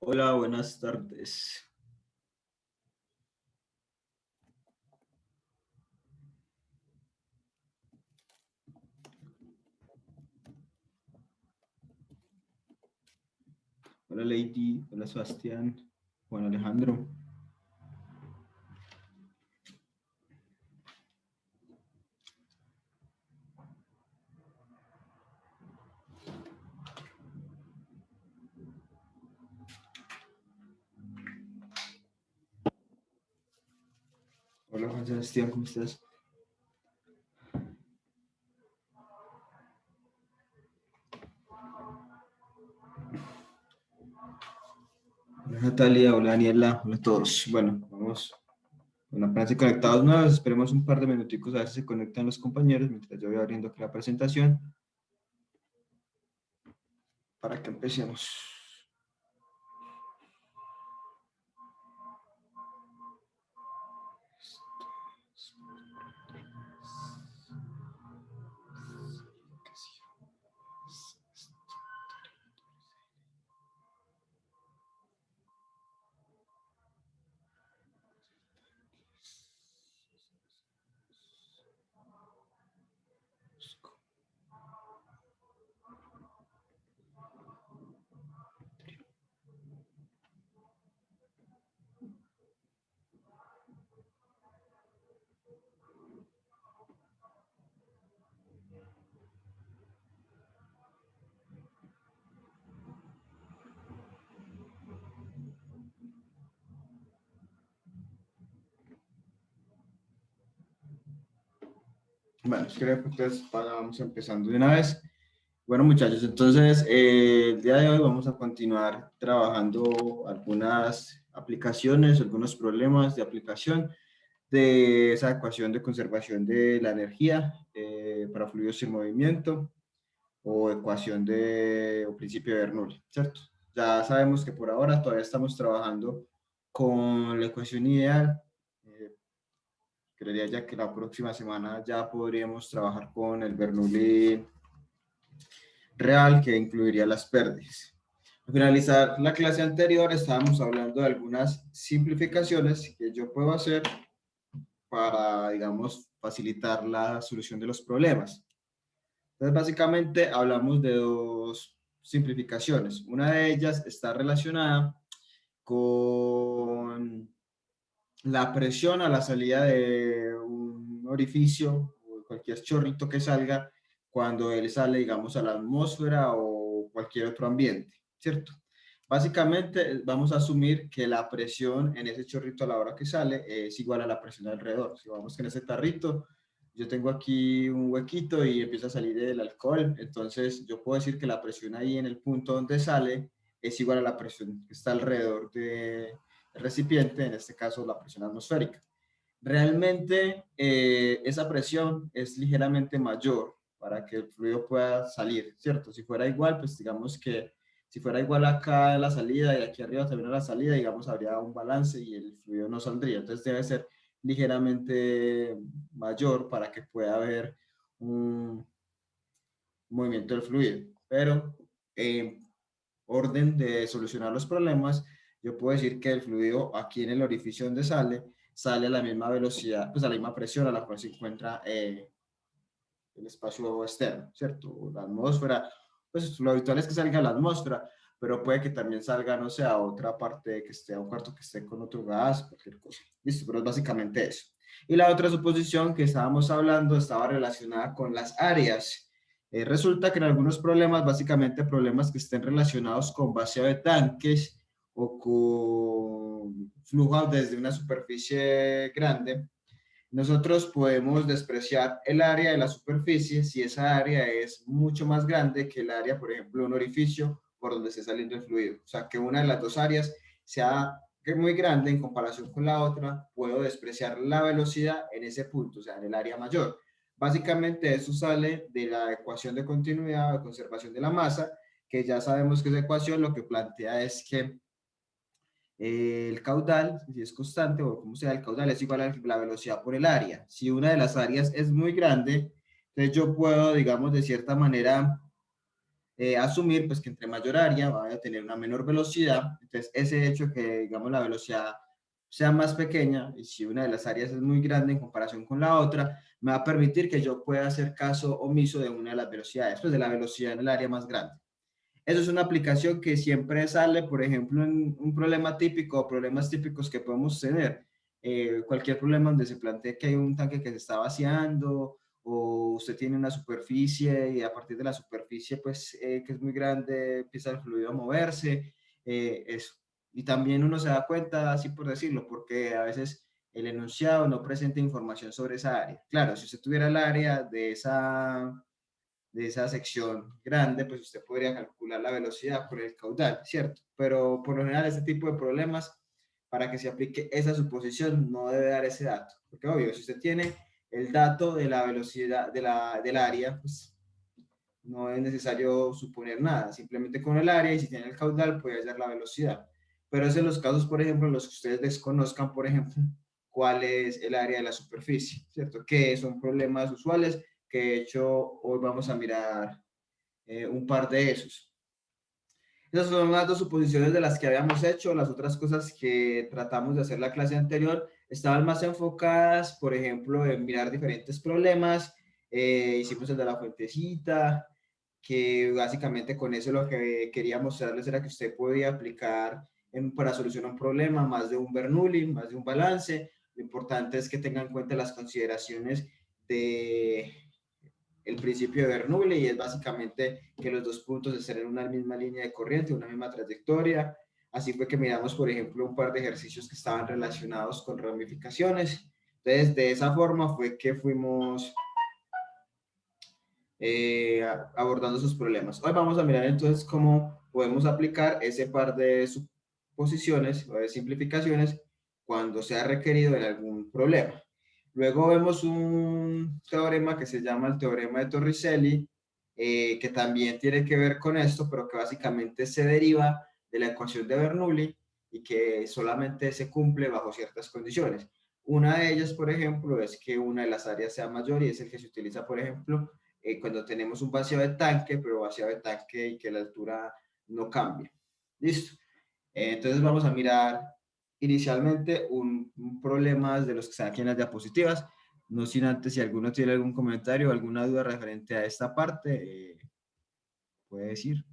Hola, buenas tardes. Hola Lady, hola Sebastián, Juan Alejandro. Hola Juan Sebastián, ¿cómo estás? Hola Natalia, hola Daniela, hola a todos. Bueno, vamos, bueno, apenas conectados nuevos, esperemos un par de minuticos a ver si se conectan los compañeros mientras yo voy abriendo aquí la presentación para que empecemos. Bueno, creo que entonces vamos empezando de una vez. Bueno, muchachos, entonces el día de hoy vamos a continuar trabajando algunas aplicaciones, algunos problemas de aplicación de esa ecuación de conservación de la energía para fluidos en movimiento o ecuación de o principio de Bernoulli, ¿cierto? Ya sabemos que por ahora todavía estamos trabajando con la ecuación ideal. Eh, Creería ya que la próxima semana ya podríamos trabajar con el Bernoulli real, que incluiría las pérdidas. Al finalizar la clase anterior estábamos hablando de algunas simplificaciones que yo puedo hacer para, digamos, facilitar la solución de los problemas. Entonces, básicamente hablamos de dos simplificaciones. Una de ellas está relacionada con la presión a la salida de un orificio o cualquier chorrito que salga cuando él sale, digamos, a la atmósfera o cualquier otro ambiente, ¿cierto? Básicamente vamos a asumir que la presión en ese chorrito a la hora que sale es igual a la presión alrededor. Si vamos que en ese tarrito yo tengo aquí un huequito y empieza a salir el alcohol, entonces yo puedo decir que la presión ahí en el punto donde sale es igual a la presión que está alrededor de el recipiente, en este caso la presión atmosférica. Realmente esa presión es ligeramente mayor para que el fluido pueda salir, ¿cierto? Si fuera igual, pues digamos que si fuera igual acá a la salida y aquí arriba también a la salida, digamos, habría un balance y el fluido no saldría. Entonces debe ser ligeramente mayor para que pueda haber un movimiento del fluido. Pero orden de solucionar los problemas, yo puedo decir que el fluido aquí en el orificio donde sale, sale a la misma velocidad, pues a la misma presión a la cual se encuentra el espacio externo, ¿cierto? La atmósfera, pues lo habitual es que salga a la atmósfera, pero puede que también salga, no sé, a otra parte que esté, a un cuarto que esté con otro gas, cualquier cosa. Listo, pero es básicamente eso. Y la otra suposición que estábamos hablando estaba relacionada con las áreas. Resulta que en algunos problemas, básicamente problemas que estén relacionados con vacío de tanques o con flujo desde una superficie grande, nosotros podemos despreciar el área de la superficie si esa área es mucho más grande que el área, por ejemplo, de un orificio por donde esté saliendo el fluido. O sea, que una de las dos áreas sea muy grande en comparación con la otra, puedo despreciar la velocidad en ese punto, o sea, en el área mayor. Básicamente eso sale de la ecuación de continuidad o de conservación de la masa, que ya sabemos que esa ecuación lo que plantea es que el caudal, si es constante o como sea, el caudal es igual a la velocidad por el área. Si una de las áreas es muy grande, entonces yo puedo, digamos, de cierta manera, asumir pues que entre mayor área va a tener una menor velocidad. Entonces ese hecho que digamos la velocidad sea más pequeña y si una de las áreas es muy grande en comparación con la otra, me va a permitir que yo pueda hacer caso omiso de una de las velocidades, pues de la velocidad en el área más grande. Eso es una aplicación que siempre sale, por ejemplo, en un problema típico o problemas típicos que podemos tener. Cualquier problema donde se plantee que hay un tanque que se está vaciando o usted tiene una superficie y a partir de la superficie, pues, que es muy grande, empieza el fluido a moverse. Eso. Y también uno se da cuenta, así por decirlo, porque a veces el enunciado no presenta información sobre esa área. Claro, si usted tuviera el área de esa sección grande, pues usted podría calcular la velocidad por el caudal, ¿cierto? Pero por lo general este tipo de problemas, para que se aplique esa suposición, no debe dar ese dato. Porque obvio, si usted tiene el dato de la velocidad del área, pues no es necesario suponer nada, simplemente con el área y si tiene el caudal puede hallar la velocidad. Pero es en los casos, por ejemplo, en los que ustedes desconozcan, por ejemplo, cuál es el área de la superficie, ¿cierto? Que son problemas usuales que de hecho hoy vamos a mirar un par de esos. Esas son las dos suposiciones de las que habíamos hecho. Las otras cosas que tratamos de hacer la clase anterior estaban más enfocadas, por ejemplo, en mirar diferentes problemas. Hicimos el de la fuentecita, que básicamente con eso lo que quería mostrarles era que usted podía aplicar para solucionar un problema más de un Bernoulli, más de un balance. Lo importante es que tengan en cuenta las consideraciones de el principio de Bernoulli y es básicamente que los dos puntos estén en una misma línea de corriente, una misma trayectoria. Así fue que miramos, por ejemplo, un par de ejercicios que estaban relacionados con ramificaciones. Entonces, de esa forma fue que fuimos abordando esos problemas. Hoy vamos a mirar entonces cómo podemos aplicar ese par de suposiciones o de simplificaciones cuando sea requerido en algún problema. Luego vemos un teorema que se llama el teorema de Torricelli, que también tiene que ver con esto, pero que básicamente se deriva de la ecuación de Bernoulli y que solamente se cumple bajo ciertas condiciones. Una de ellas, por ejemplo, es que una de las áreas sea mayor y es el que se utiliza, por ejemplo, cuando tenemos un vacío de tanque, pero vacío de tanque y que la altura no cambia. Listo. Entonces vamos a mirar inicialmente un problema de los que están aquí en las diapositivas. No sin antes, si alguno tiene algún comentario o alguna duda referente a esta parte, puede decir.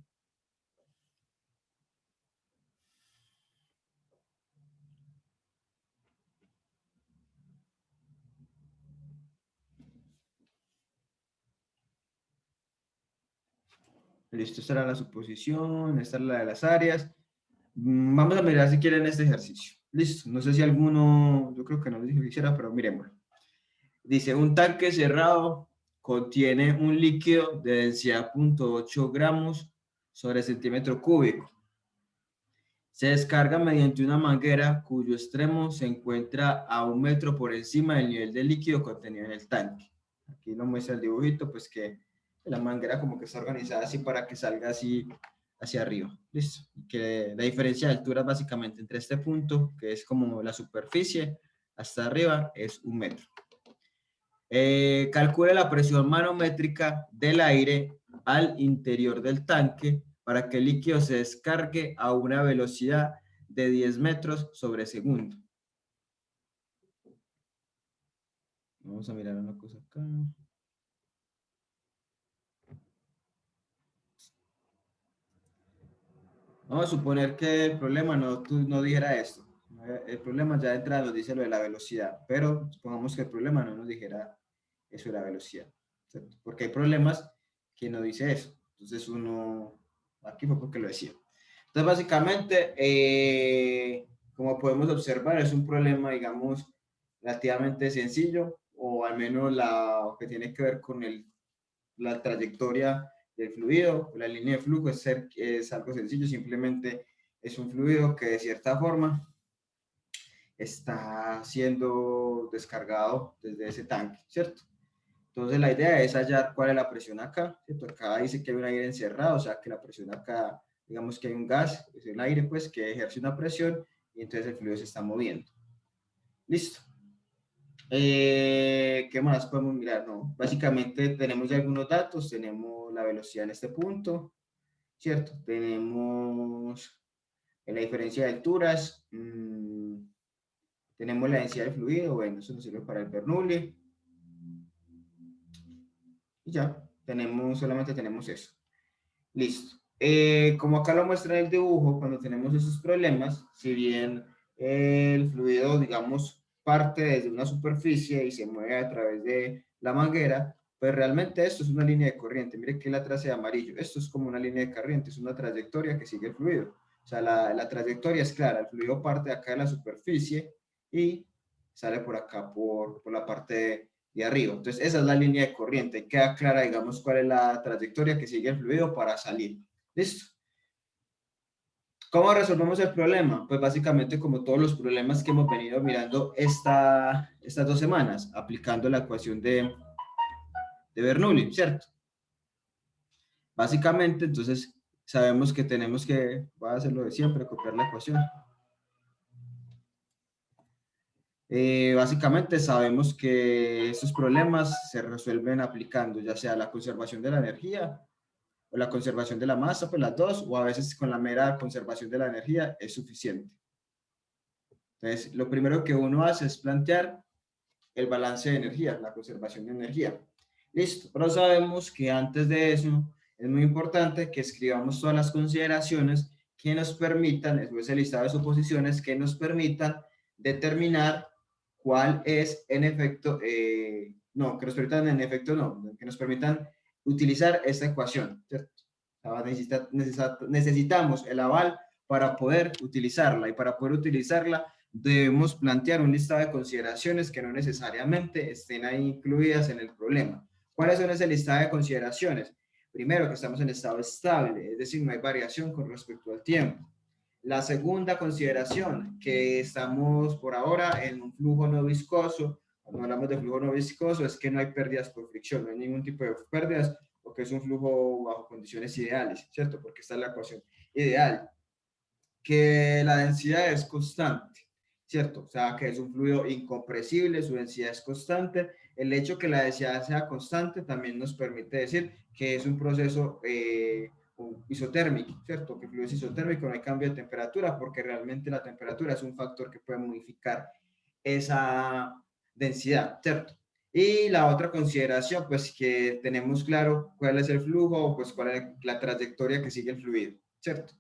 Listo, esta era la suposición, esta es la de las áreas. Vamos a mirar si quieren este ejercicio. Listo, no sé si alguno, yo creo que no les dije que hiciera, pero miremoslo. Dice, un tanque cerrado contiene un líquido de densidad 0.8 gramos sobre centímetro cúbico. Se descarga mediante una manguera cuyo extremo se encuentra a 1 metro por encima del nivel del líquido contenido en el tanque. Aquí lo muestra el dibujito, pues que la manguera como que está organizada así para que salga así hacia arriba. Listo. Que la diferencia de altura básicamente entre este punto, que es como la superficie, hasta arriba es 1 metro. Calcule la presión manométrica del aire al interior del tanque para que el líquido se descargue a una velocidad de 10 metros sobre segundo. Vamos a mirar una cosa acá. Vamos a suponer que el problema no dijera esto. El problema ya de entrada nos dice lo de la velocidad, pero supongamos que el problema no nos dijera eso de la velocidad, ¿cierto? Porque hay problemas que no dice eso. Entonces uno, aquí fue porque lo decía. Entonces básicamente, como podemos observar, es un problema, digamos, relativamente sencillo, o al menos lo que tiene que ver con la trayectoria del fluido, la línea de flujo es algo sencillo, simplemente es un fluido que de cierta forma está siendo descargado desde ese tanque, ¿cierto? Entonces la idea es hallar cuál es la presión acá, ¿cierto? Acá dice que hay un aire encerrado, o sea que la presión acá, digamos que hay un gas, es el aire pues que ejerce una presión y entonces el fluido se está moviendo. Listo. ¿Qué más podemos mirar? No, básicamente tenemos ya algunos datos, tenemos la velocidad en este punto, ¿cierto? Tenemos la diferencia de alturas, tenemos la densidad del fluido, bueno, eso nos sirve para el Bernoulli, y ya, solamente tenemos eso. Listo. Como acá lo muestra en el dibujo, cuando tenemos esos problemas, si bien el fluido, digamos, parte desde una superficie y se mueve a través de la manguera, pues realmente esto es una línea de corriente. Mire que la traza de amarillo. Esto es como una línea de corriente, es una trayectoria que sigue el fluido. O sea, la trayectoria es clara. El fluido parte de acá de la superficie y sale por acá, por la parte de arriba. Entonces, esa es la línea de corriente. Queda clara, digamos, cuál es la trayectoria que sigue el fluido para salir. ¿Listo? ¿Cómo resolvemos el problema? Pues básicamente como todos los problemas que hemos venido mirando estas 2 semanas, aplicando la ecuación de Bernoulli, ¿cierto? Básicamente, entonces, sabemos que tenemos que, voy a hacerlo de siempre, copiar la ecuación. Básicamente sabemos que estos problemas se resuelven aplicando ya sea la conservación de la energía o la conservación de la masa, pues las dos, o a veces con la mera conservación de la energía es suficiente. Entonces, lo primero que uno hace es plantear el balance de energía, la conservación de energía. Listo, pero sabemos que antes de eso es muy importante que escribamos todas las consideraciones que nos permitan, eso es el listado de suposiciones, que nos permitan determinar cuál es en efecto, no, que nos permitan en efecto, no, que nos permitan utilizar esta ecuación, ¿cierto? Necesitamos el aval para poder utilizarla y para poder utilizarla debemos plantear un listado de consideraciones que no necesariamente estén ahí incluidas en el problema. ¿Cuáles son ese listado de consideraciones? Primero, que estamos en estado estable, es decir, no hay variación con respecto al tiempo. La segunda consideración, que estamos por ahora en un flujo no viscoso. Cuando hablamos de flujo no viscoso, es que no hay pérdidas por fricción, no hay ningún tipo de pérdidas, porque es un flujo bajo condiciones ideales, ¿cierto? Porque esta es la ecuación ideal. Que la densidad es constante, ¿cierto? O sea, que es un fluido incompresible, su densidad es constante. El hecho que la densidad sea constante también nos permite decir que es un proceso isotérmico, ¿cierto? Que el fluido es isotérmico, no hay cambio de temperatura, porque realmente la temperatura es un factor que puede modificar esa densidad, ¿cierto? Y la otra consideración, pues que tenemos claro cuál es el flujo, pues cuál es la trayectoria que sigue el fluido, ¿cierto?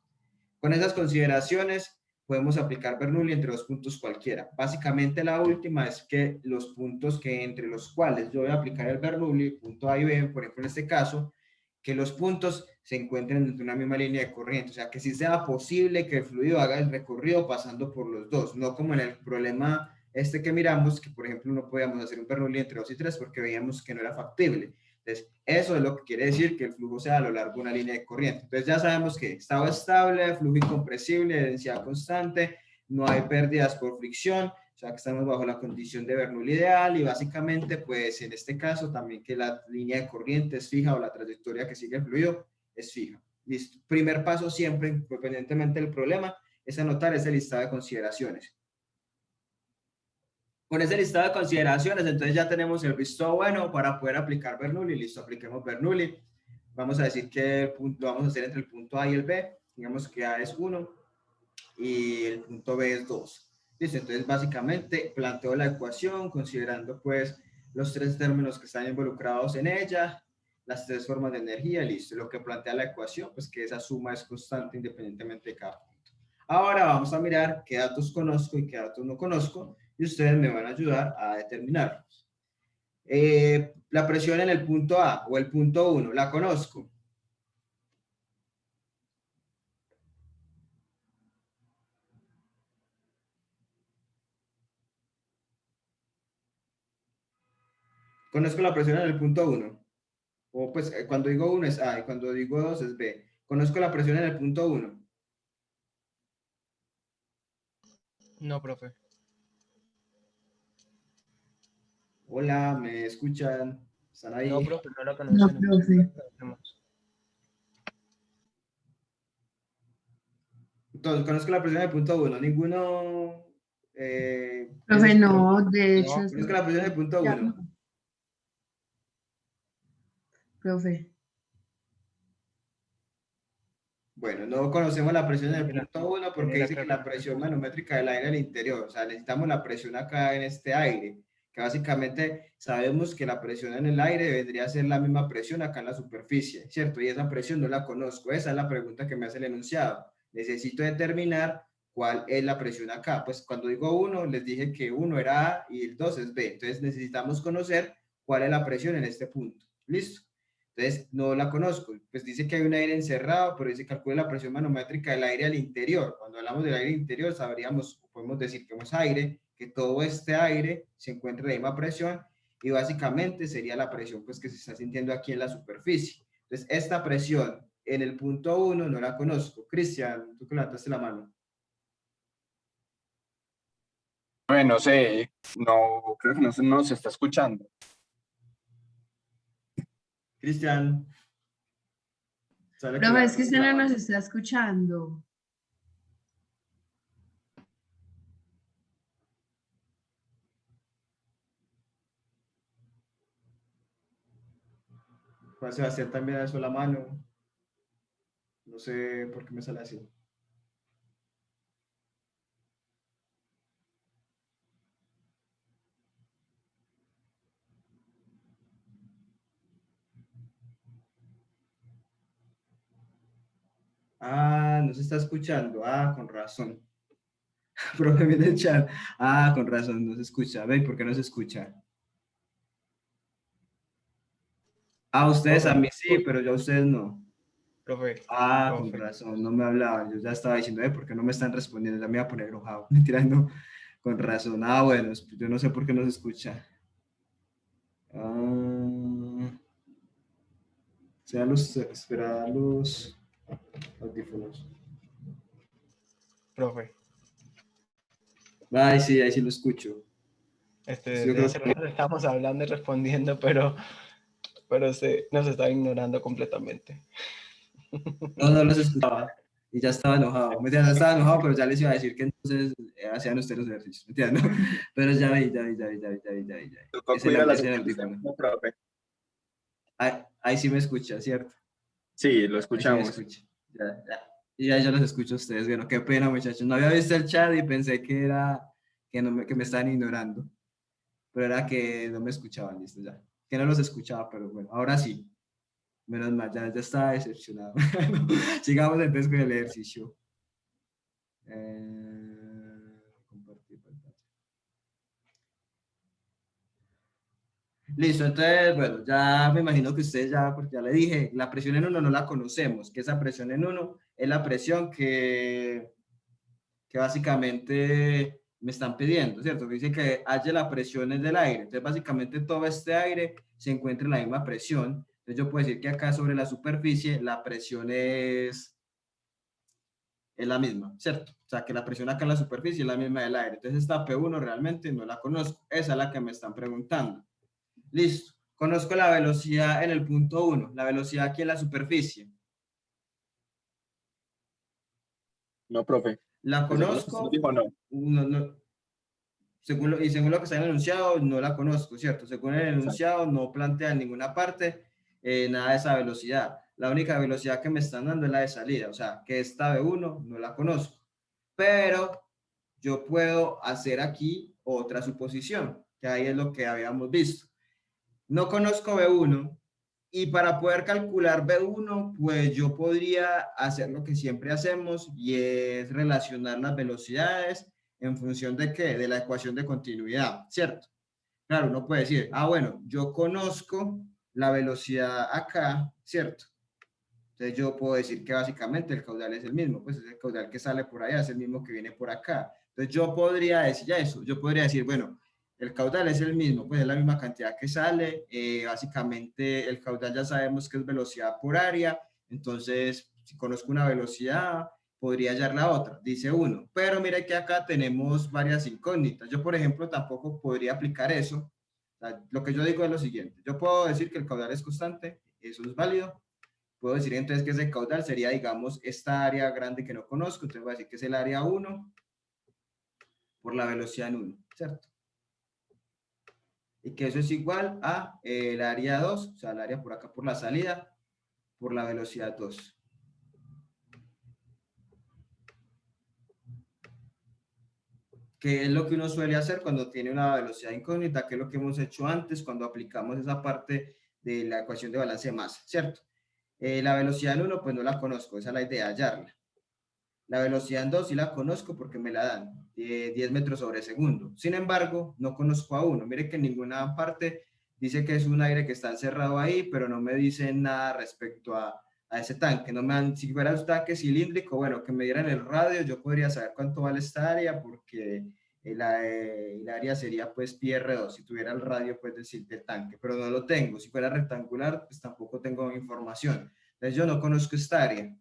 Con esas consideraciones podemos aplicar Bernoulli entre dos puntos cualquiera. Básicamente la última es que los puntos que entre los cuales yo voy a aplicar el Bernoulli, punto A y B, por ejemplo en este caso, que los puntos se encuentren dentro de una misma línea de corriente, o sea que sí sea posible que el fluido haga el recorrido pasando por los dos, no como en el problema este que miramos, que por ejemplo no podíamos hacer un Bernoulli entre 2 y 3 porque veíamos que no era factible. Entonces, eso es lo que quiere decir que el flujo sea a lo largo de una línea de corriente. Entonces, ya sabemos que estado estable, flujo incompresible, densidad constante, no hay pérdidas por fricción, o sea que estamos bajo la condición de Bernoulli ideal y básicamente, pues en este caso también que la línea de corriente es fija o la trayectoria que sigue el fluido es fija. Listo. Primer paso siempre, independientemente del problema, es anotar ese listado de consideraciones. Con ese listado de consideraciones, entonces ya tenemos el visto bueno para poder aplicar Bernoulli. Listo, apliquemos Bernoulli. Vamos a decir que el punto, lo vamos a hacer entre el punto A y el B. Digamos que A es 1 y el punto B es 2. Listo, entonces básicamente planteo la ecuación considerando pues los tres términos que están involucrados en ella, las tres formas de energía, listo. Lo que plantea la ecuación, pues que esa suma es constante independientemente de cada punto. Ahora vamos a mirar qué datos conozco y qué datos no conozco y ustedes me van a ayudar a determinarlos. La presión en el punto A o el punto 1, ¿la conozco? Conozco la presión en el punto 1. O pues cuando digo 1 es A y cuando digo 2 es B. Conozco la presión en el punto 1. No, profe. Hola, ¿me escuchan? ¿Están No, ahí? profe, no la No, conocemos. profe. Entonces, conozco la presión en el punto 1. Ninguno Profe, no, de hecho, No, conozco la presión en el punto ya 1. no, profe. Bueno, no conocemos la presión en el Mira, punto 1 porque mira, dice que creo la que presión manométrica del aire al interior, o sea, necesitamos la presión acá en este aire, que básicamente sabemos que la presión en el aire vendría a ser la misma presión acá en la superficie, ¿cierto? Y esa presión no la conozco, esa es la pregunta que me hace el enunciado. Necesito determinar cuál es la presión acá. Pues cuando digo 1, les dije que 1 era A y el 2 es B, entonces necesitamos conocer cuál es la presión en este punto. ¿Listo? Entonces, no la conozco. Pues dice que hay un aire encerrado, pero dice calcula la presión manométrica del aire al interior. Cuando hablamos del aire interior, sabríamos, podemos decir que es aire, que todo este aire se encuentra en la misma presión y básicamente sería la presión pues, que se está sintiendo aquí en la superficie. Entonces, esta presión en el punto 1 no la conozco. Cristian, tú que levantaste la mano. Bueno, no sé, no, creo que no se está escuchando. Cristian. Sale que Profe, es que levantaste usted la no nos mano. está escuchando. Juan Sebastián también alzó la mano. No sé por qué me sale así. Ah, no se está escuchando. Ah, con razón. Profe, mira el chat. Ah, con razón, no se escucha. ¿Ven por qué no se escucha? Ah, ustedes a profe, mí sí, pero yo a ustedes no. profe, Ah, con profe. razón, no me hablaban. Yo ya estaba diciendo, ¿por qué no me están respondiendo? Ya me iba a poner enojado. Mentira, no. Con razón. Ah, bueno, yo no sé por qué no se escucha. Ah, espera los audífonos. Profe, Ay, sí, ahí sí lo escucho. Yo desde creo hace que rato estamos hablando y respondiendo, pero se nos está ignorando completamente. no los escuchaba y ya estaba enojado. Me ya estaba enojado, pero ya les iba a decir que entonces hacían ustedes los ejercicios, ¿me entiendes? Pero ya vi, ya vi, ya vi, ya vi, ya vi, ya vi, ya vi. Tocó cuidar la Es el superficie, audífono. ¿no, profe? Ahí sí me escucha, ¿cierto? Sí, lo Ahí sí me escuchamos. escucha. Ya, ya. Y ya yo los escucho a ustedes. Bueno, qué pena, muchachos. No había visto el chat y pensé que era que me estaban ignorando. Pero era que no me escuchaban, listo, ya. Que no los escuchaba, pero bueno, ahora sí. Menos mal, ya estaba decepcionado. Sigamos entonces con el ejercicio. Compartir pantalla. Listo, entonces, bueno, ya me imagino que ustedes ya, porque ya le dije, la presión en uno no la conocemos, que esa presión en uno es la presión que básicamente me están pidiendo, ¿cierto? Que dice que haya la presión del aire. Entonces, básicamente todo este aire se encuentra en la misma presión. Entonces, yo puedo decir que acá sobre la superficie la presión es la misma, ¿cierto? O sea, que la presión acá en la superficie es la misma del aire. Entonces, esta P1 realmente no la conozco. Esa es la que me están preguntando. Listo. Conozco la velocidad en el punto 1, la velocidad aquí en la superficie. No, profe. La Pues según lo que usted nos conozco, dijo, no. según según lo que está en el enunciado, no la conozco, ¿cierto? Según el Exacto. enunciado, no plantea en ninguna parte nada de esa velocidad. La única velocidad que me están dando es la de salida, o sea, que esta B1 no la conozco. Pero yo puedo hacer aquí otra suposición, que ahí es lo que habíamos visto. No conozco B1 y para poder calcular B1, pues yo podría hacer lo que siempre hacemos y es relacionar las velocidades en función de qué, de la ecuación de continuidad, ¿cierto? Claro, uno puede decir, ah, bueno, yo conozco la velocidad acá, ¿cierto? Entonces yo puedo decir que básicamente el caudal es el mismo, pues es el caudal que sale por allá, es el mismo que viene por acá. Entonces yo podría decir eso, yo podría decir, bueno, el caudal es el mismo, pues es la misma cantidad que sale, básicamente el caudal ya sabemos que es velocidad por área, entonces si conozco una velocidad, podría hallar la otra, dice uno. Pero mire que acá tenemos varias incógnitas. Yo, por ejemplo, tampoco podría aplicar eso. O sea, lo que yo digo es lo siguiente, yo puedo decir que el caudal es constante, eso es válido. Puedo decir entonces que ese caudal sería, digamos, esta área grande que no conozco, entonces voy a decir que es el área 1 por la velocidad en 1, ¿cierto? Y que eso es igual a el área 2, o sea, el área por acá por la salida, por la velocidad 2. que es lo que uno suele hacer cuando tiene una velocidad incógnita, que es lo que hemos hecho antes cuando aplicamos esa parte de la ecuación de balance de masa, ¿cierto? La velocidad en 1, pues no la conozco, esa es la idea, hallarla. La velocidad en 2 sí la conozco porque me la dan, 10 metros sobre segundo. Sin embargo, no conozco a 1. Mire que en ninguna parte dice que es un aire que está encerrado ahí, pero no me dicen nada respecto a ese tanque. No me dan, si fuera un tanque cilíndrico, bueno, que me dieran el radio, yo podría saber cuánto vale esta área, porque el área sería pues pi r2, si tuviera el radio pues del tanque, pero no lo tengo. Si fuera rectangular, pues tampoco tengo información. Entonces yo no conozco esta área.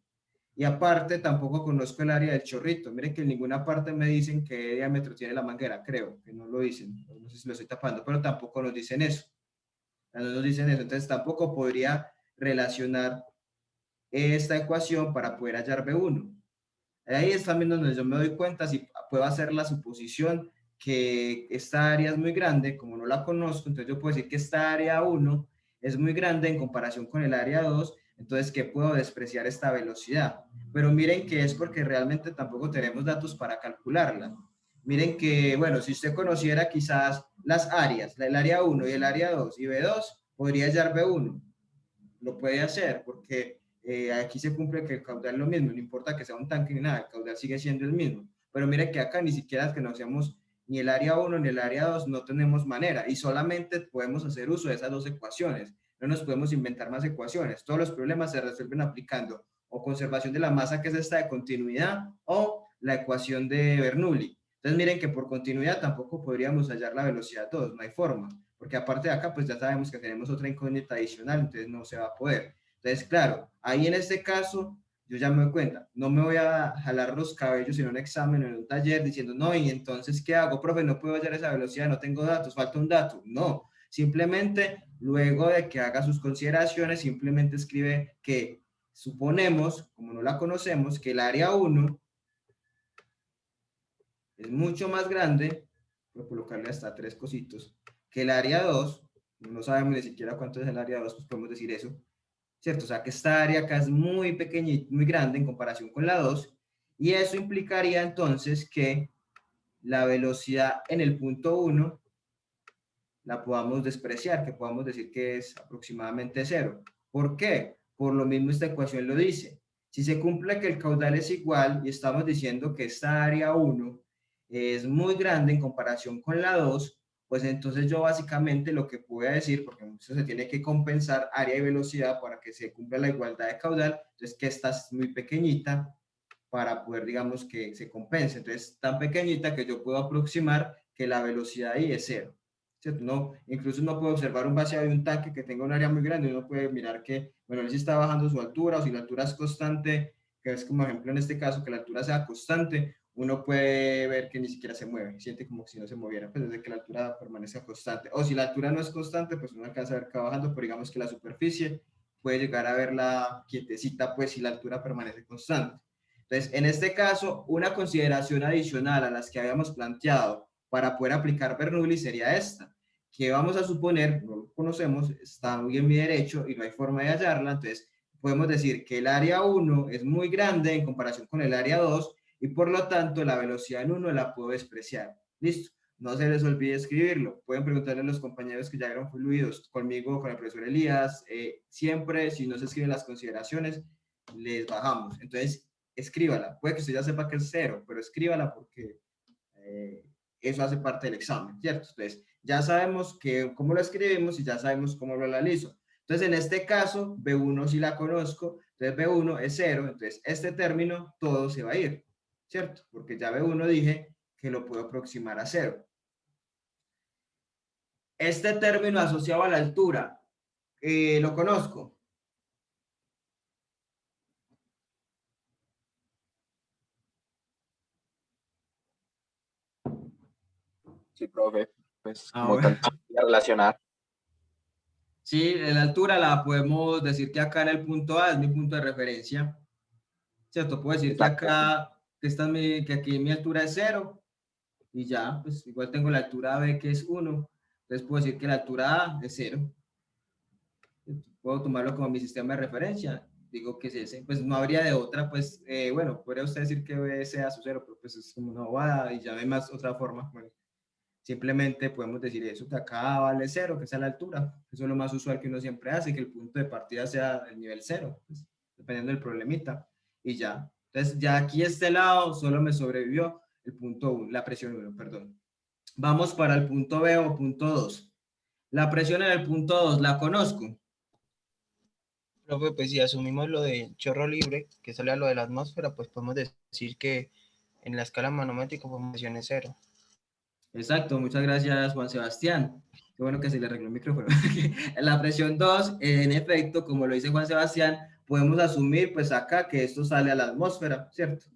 Y aparte, tampoco conozco el área del chorrito. Miren que en ninguna parte me dicen qué diámetro tiene la manguera. Creo que no lo dicen. No sé si lo estoy tapando, pero tampoco nos dicen eso. No nos dicen eso. Entonces, tampoco podría relacionar esta ecuación para poder hallar B1. Ahí es también donde yo me doy cuenta si puedo hacer la suposición que esta área es muy grande, como no la conozco, entonces yo puedo decir que esta área 1 es muy grande en comparación con el área 2, entonces que puedo despreciar esta velocidad. Pero miren que es porque realmente tampoco tenemos datos para calcularla. Miren que, bueno, si usted conociera quizás las áreas, el área 1 y el área 2 y B2, podría hallar B1. Lo puede hacer porque aquí se cumple que el caudal es lo mismo, no importa que sea un tanque ni nada, el caudal sigue siendo el mismo. Pero mire que acá ni siquiera que no seamos ni el área 1 ni el área 2, no tenemos manera y solamente podemos hacer uso de esas dos ecuaciones. No nos podemos inventar más ecuaciones. Todos los problemas se resuelven aplicando o conservación de la masa, que es esta de continuidad, o la ecuación de Bernoulli. Entonces miren que por continuidad tampoco podríamos hallar la velocidad 2, no hay forma, porque aparte de acá pues ya sabemos que tenemos otra incógnita adicional, entonces no se va a poder. Entonces claro, ahí en este caso yo ya me doy cuenta, no me voy a jalar los cabellos en un examen o en un taller diciendo, no, y entonces ¿qué hago? Profe, no puedo hallar esa velocidad, no tengo datos, falta un dato. No, simplemente luego de que haga sus consideraciones, simplemente escribe que suponemos, como no la conocemos, que el área 1 es mucho más grande, voy a colocarle hasta 3 cositos, que el área 2, no sabemos ni siquiera cuánto es el área 2, pues podemos decir eso, ¿cierto? O sea que esta área acá es muy pequeña, muy grande en comparación con la 2, y eso implicaría entonces que la velocidad en el punto 1 la podamos despreciar, que podamos decir que es aproximadamente 0. ¿Por qué? Por lo mismo esta ecuación lo dice. Si se cumple que el caudal es igual y estamos diciendo que esta área 1 es muy grande en comparación con la 2, pues entonces yo básicamente lo que puedo decir, porque eso se tiene que compensar área y velocidad para que se cumpla la igualdad de caudal, entonces que esta es muy pequeñita para poder, digamos, que se compense. Entonces, tan pequeñita que yo puedo aproximar que la velocidad ahí es 0. ¿Cierto? No, incluso uno puede observar un vaciado de un tanque que tenga un área muy grande y uno puede mirar que, bueno, él sí está bajando su altura, o si la altura es constante, que es como ejemplo en este caso, que la altura sea constante, uno puede ver que ni siquiera se mueve, siente como si no se moviera, pues desde que la altura permanezca constante. O si la altura no es constante, pues uno alcanza a ver que va bajando, pero digamos que la superficie puede llegar a verla quietecita, pues si la altura permanece constante. Entonces, en este caso, una consideración adicional a las que habíamos planteado para poder aplicar Bernoulli sería esta, que vamos a suponer, no lo conocemos, está muy en mi derecho y no hay forma de hallarla, entonces podemos decir que el área 1 es muy grande en comparación con el área 2 y por lo tanto la velocidad en 1 la puedo despreciar. Listo, no se les olvide escribirlo. Pueden preguntarle a los compañeros que ya eran fluidos conmigo, con el profesor Elías, siempre si no se escriben las consideraciones, les bajamos. Entonces, escríbala. Puede que usted ya sepa que es 0, pero escríbala porque eso hace parte del examen, ¿cierto? Entonces, ya sabemos cómo lo escribimos y ya sabemos cómo lo analizo. Entonces, en este caso, B1 sí la conozco, entonces B1 es 0, entonces este término todo se va a ir, ¿cierto? Porque ya B1 dije que lo puedo aproximar a 0. Este término asociado a la altura, lo conozco. Sí, profe, pues como Ahora. tanto relacionar. Sí, la altura la podemos decir que acá en el punto A es mi punto de referencia, ¿cierto? Puedo decir que Exacto. acá, que aquí mi altura es 0 y ya, pues igual tengo la altura B que es 1, entonces puedo decir que la altura A es 0. Puedo tomarlo como mi sistema de referencia digo que es ese, pues no habría de otra, pues bueno, podría usted decir que B sea su cero, pero pues es como una bobada y ya no hay más otra forma. Bueno, simplemente podemos decir eso, que acá vale cero, que sea la altura. Eso es lo más usual que uno siempre hace, que el punto de partida sea el nivel cero, pues, dependiendo del problemita. Y ya. Entonces, ya aquí este lado solo me sobrevivió el punto 1, la presión 1, perdón. Vamos para el punto B o punto 2. La presión en el punto 2, ¿la conozco? Profe, pues si asumimos lo de chorro libre, que sale a lo de la atmósfera, pues podemos decir que en la escala manométrica pues presión es cero. Exacto, muchas gracias Juan Sebastián. Qué bueno que se le arregló el micrófono. La presión 2, en efecto, como lo dice Juan Sebastián, podemos asumir pues acá que esto sale a la atmósfera, ¿cierto?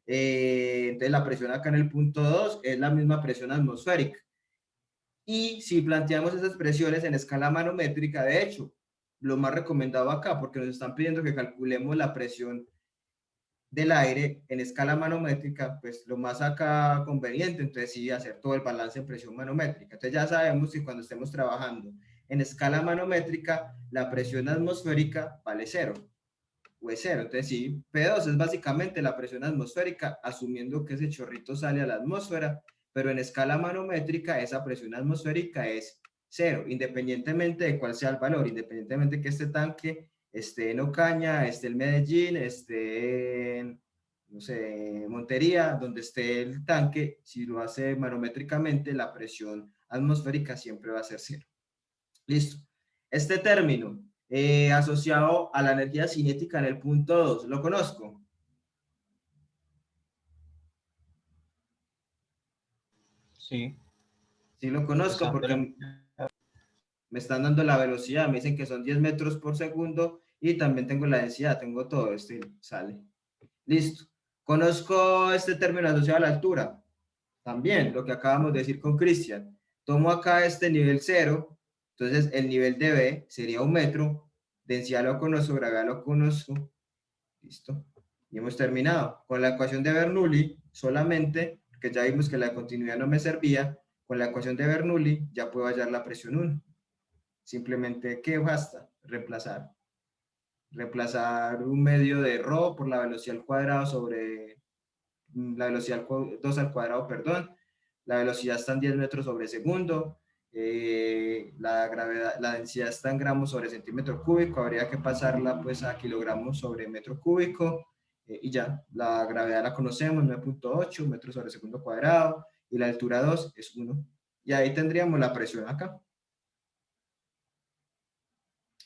Entonces la presión acá en el punto 2 es la misma presión atmosférica. Y si planteamos esas presiones en escala manométrica, de hecho, lo más recomendado acá, porque nos están pidiendo que calculemos la presión del aire en escala manométrica, pues lo más acá conveniente, entonces sí, hacer todo el balance en presión manométrica. Entonces ya sabemos que cuando estemos trabajando en escala manométrica, la presión atmosférica vale cero, o es cero. Entonces sí, P2 es básicamente la presión atmosférica, asumiendo que ese chorrito sale a la atmósfera, pero en escala manométrica esa presión atmosférica es cero, independientemente de cuál sea el valor, independientemente que este tanque esté en Ocaña, esté en Medellín, esté en, no sé, Montería, donde esté el tanque, si lo hace manométricamente, la presión atmosférica siempre va a ser cero. Listo. Este término asociado a la energía cinética en el punto 2, ¿lo conozco? Sí. Sí, lo conozco Usando la... porque me están dando la velocidad, me dicen que son 10 metros por segundo y también tengo la densidad, tengo todo, este sale. Listo. Conozco este término asociado a la altura. También, lo que acabamos de decir con Cristian. Tomo acá este nivel 0, entonces el nivel de B sería 1 metro, densidad lo conozco, gravedad lo conozco. Listo. Y hemos terminado. Con la ecuación de Bernoulli, solamente, que ya vimos que la continuidad no me servía, con la ecuación de Bernoulli ya puedo hallar la presión 1. Simplemente, ¿qué basta? Reemplazar. Reemplazar un medio de ρ por la velocidad al cuadrado sobre la velocidad 2 al cuadrado, perdón. La velocidad está en 10 metros sobre segundo. La gravedad, la densidad está en gramos sobre centímetro cúbico. Habría que pasarla pues a kilogramos sobre metro cúbico. Y ya, la gravedad la conocemos, 9.8 metros sobre segundo cuadrado. Y la altura 2 es 1. Y ahí tendríamos la presión acá.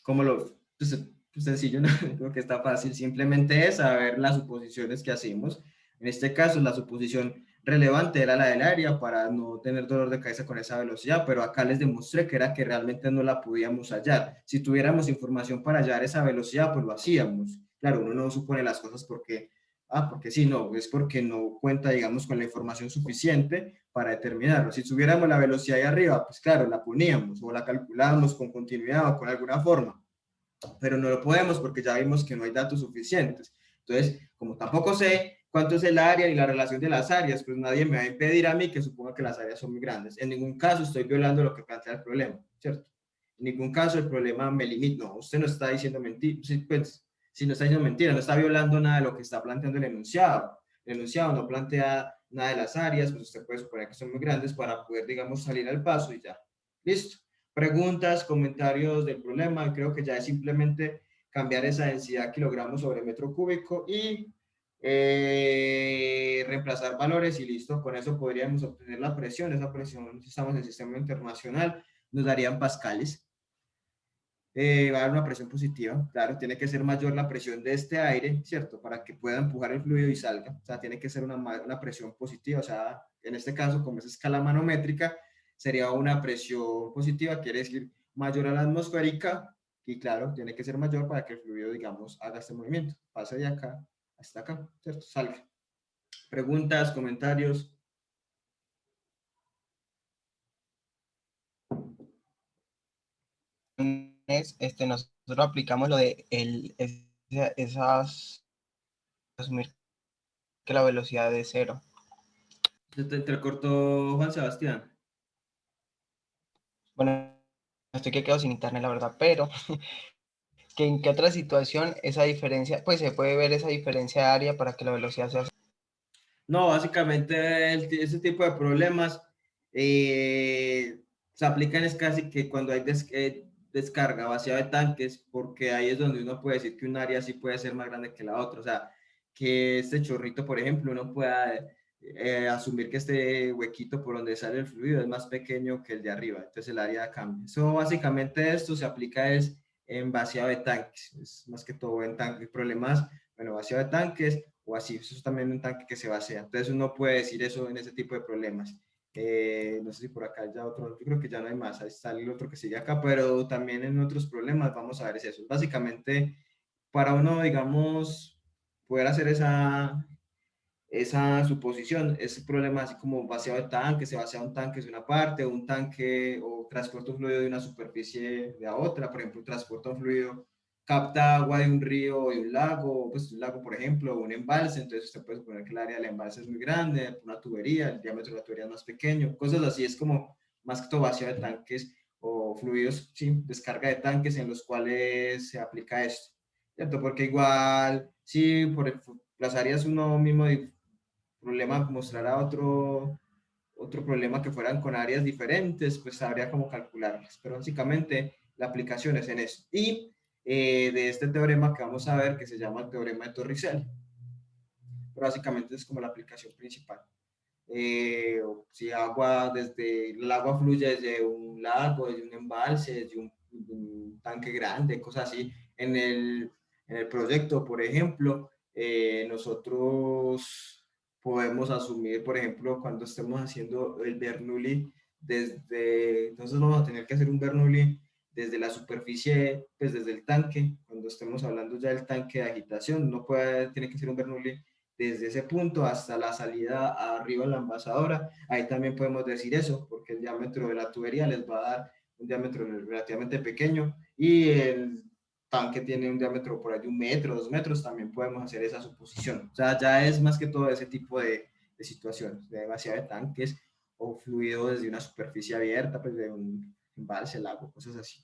Como lo, pues, sencillo, ¿no? Creo que está fácil, simplemente es saber las suposiciones que hacemos. En este caso, la suposición relevante era la del área para no tener dolor de cabeza con esa velocidad, pero acá les demostré que era que realmente no la podíamos hallar. Si tuviéramos información para hallar esa velocidad, pues lo hacíamos. Claro, uno no supone las cosas porque sí, no, es porque no cuenta, digamos, con la información suficiente para determinarlo. Si tuviéramos la velocidad ahí arriba, pues claro, la poníamos o la calculábamos con continuidad o con alguna forma, pero no lo podemos porque ya vimos que no hay datos suficientes. Entonces, como tampoco sé cuánto es el área ni la relación de las áreas, pues nadie me va a impedir a mí que suponga que las áreas son muy grandes. En ningún caso estoy violando lo que plantea el problema, ¿cierto? En ningún caso el problema me limita. No, usted no está diciendo mentira, pues, si no está diciendo mentira, no está violando nada de lo que está planteando el enunciado. El enunciado no plantea nada de las áreas, pues usted puede suponer que son muy grandes para poder, digamos, salir al paso y ya. Listo. Preguntas, comentarios del problema. Creo que ya es simplemente cambiar esa densidad kilogramos sobre metro cúbico y reemplazar valores y listo. Con eso podríamos obtener la presión. Esa presión, si estamos en el sistema internacional, nos darían pascales. Va a dar una presión positiva, claro, tiene que ser mayor la presión de este aire, ¿cierto? Para que pueda empujar el fluido y salga, o sea, tiene que ser una presión positiva, o sea, en este caso, como es escala manométrica, sería una presión positiva, quiere decir mayor a la atmosférica, y claro, tiene que ser mayor para que el fluido, digamos, haga este movimiento, pase de acá hasta acá, ¿cierto? Salga. Preguntas, comentarios. Nosotros aplicamos lo de asumir que la velocidad es cero. Se te entrecortó Juan Sebastián. Bueno, estoy que quedo sin internet, la verdad, pero que en qué otra situación esa diferencia, pues se puede ver esa diferencia de área para que la velocidad sea. No, básicamente ese tipo de problemas se aplican es casi que cuando hay descarga, vaciado de tanques, porque ahí es donde uno puede decir que un área sí puede ser más grande que la otra. O sea, que este chorrito, por ejemplo, uno pueda asumir que este huequito por donde sale el fluido es más pequeño que el de arriba, entonces el área cambia. Eso básicamente esto se aplica es en vaciado de tanques, es más que todo en tanques. Problemas, bueno, vaciado de tanques o así, eso es también un tanque que se vacía. Entonces uno puede decir eso en ese tipo de problemas. No sé si por acá ya otro, yo creo que ya no hay más, ahí está el otro que sigue acá, pero también en otros problemas vamos a ver es eso. Básicamente, para uno, digamos, poder hacer esa suposición, ese problema así como vaciado de tanque, se vacía un tanque de una parte, o un tanque o transporta un fluido de una superficie de a otra, por ejemplo, transporta un fluido, capta agua de un río o de un lago, pues un lago, por ejemplo, o un embalse, entonces usted puede suponer que el área del embalse es muy grande, una tubería, el diámetro de la tubería es más pequeño, cosas así, es como más que todo vaciado de tanques o fluidos, sí, descarga de tanques en los cuales se aplica esto, ¿cierto? Porque igual, sí, por las áreas uno mismo problema mostrará otro problema que fueran con áreas diferentes, pues habría como calcularlas. Pero básicamente la aplicación es en eso. Y de este teorema que vamos a ver, que se llama el teorema de Torricelli. Pero básicamente es como la aplicación principal. Si agua desde el agua fluye desde un lago, desde un embalse, desde un tanque grande, cosas así. En el proyecto, por ejemplo, nosotros podemos asumir, por ejemplo, cuando estemos haciendo el Bernoulli, entonces vamos a tener que hacer un Bernoulli desde la superficie, pues desde el tanque, cuando estemos hablando ya del tanque de agitación, tiene que ser un Bernoulli desde ese punto hasta la salida arriba en la envasadora. Ahí también podemos decir eso, porque el diámetro de la tubería les va a dar un diámetro relativamente pequeño y el tanque tiene un diámetro por ahí de 1 metro, 2 metros, también podemos hacer esa suposición. O sea, ya es más que todo ese tipo de situaciones, de vaciado de tanques o fluido desde una superficie abierta, pues de un embalse, lago, cosas así.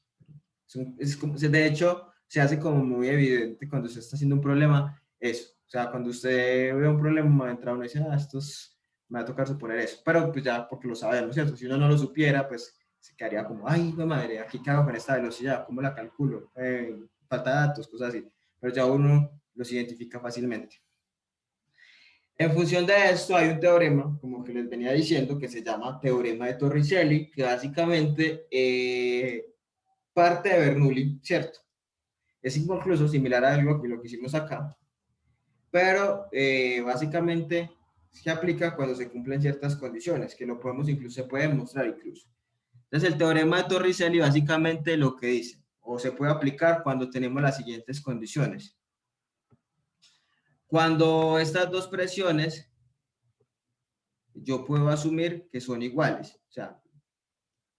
De hecho, se hace como muy evidente cuando se está haciendo un problema eso. O sea, cuando usted ve un problema, entra uno y dice, me va a tocar suponer eso. Pero pues ya porque lo sabemos, ¿cierto? Si uno no lo supiera, pues se quedaría como, ay, no madre, aquí qué hago con esta velocidad, ¿cómo la calculo? Falta de datos, cosas así. Pero ya uno los identifica fácilmente. En función de esto hay un teorema, como que les venía diciendo, que se llama teorema de Torricelli, que básicamente parte de Bernoulli, ¿cierto? Es incluso similar a algo que lo que hicimos acá, pero básicamente se aplica cuando se cumplen ciertas condiciones, que lo podemos incluso, se puede demostrar incluso. Entonces el teorema de Torricelli básicamente lo que dice, o se puede aplicar cuando tenemos las siguientes condiciones. Cuando estas dos presiones, yo puedo asumir que son iguales, o sea,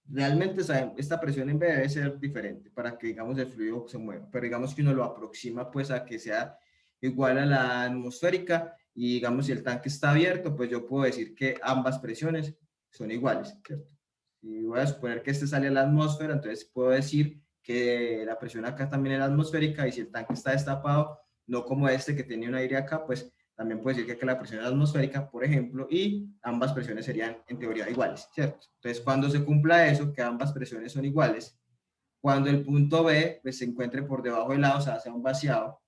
realmente esta presión en B debe ser diferente para que, digamos, el fluido se mueva, pero digamos que uno lo aproxima pues a que sea igual a la atmosférica y digamos si el tanque está abierto, pues yo puedo decir que ambas presiones son iguales, ¿cierto? Y voy a suponer que este sale a la atmósfera, entonces puedo decir que la presión acá también es atmosférica y si el tanque está destapado, no como este que tenía un aire acá, pues también puede decir que acá la presión es atmosférica, por ejemplo, y ambas presiones serían en teoría iguales, ¿cierto? Entonces, cuando se cumpla eso, que ambas presiones son iguales, cuando el punto B pues, se encuentre por debajo del lado, o sea, sea un vaciado,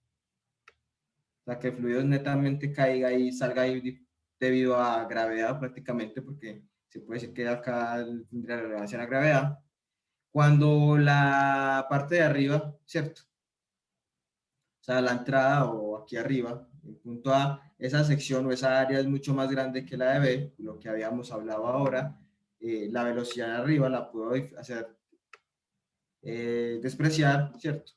o sea, que el fluido netamente caiga y salga ahí debido a gravedad prácticamente, porque se puede decir que acá tendría relevancia la gravedad. Cuando la parte de arriba, ¿cierto? O sea, la entrada o aquí arriba, el punto A, esa sección o esa área es mucho más grande que la de B, lo que habíamos hablado ahora, la velocidad de arriba la puedo hacer despreciar, ¿cierto?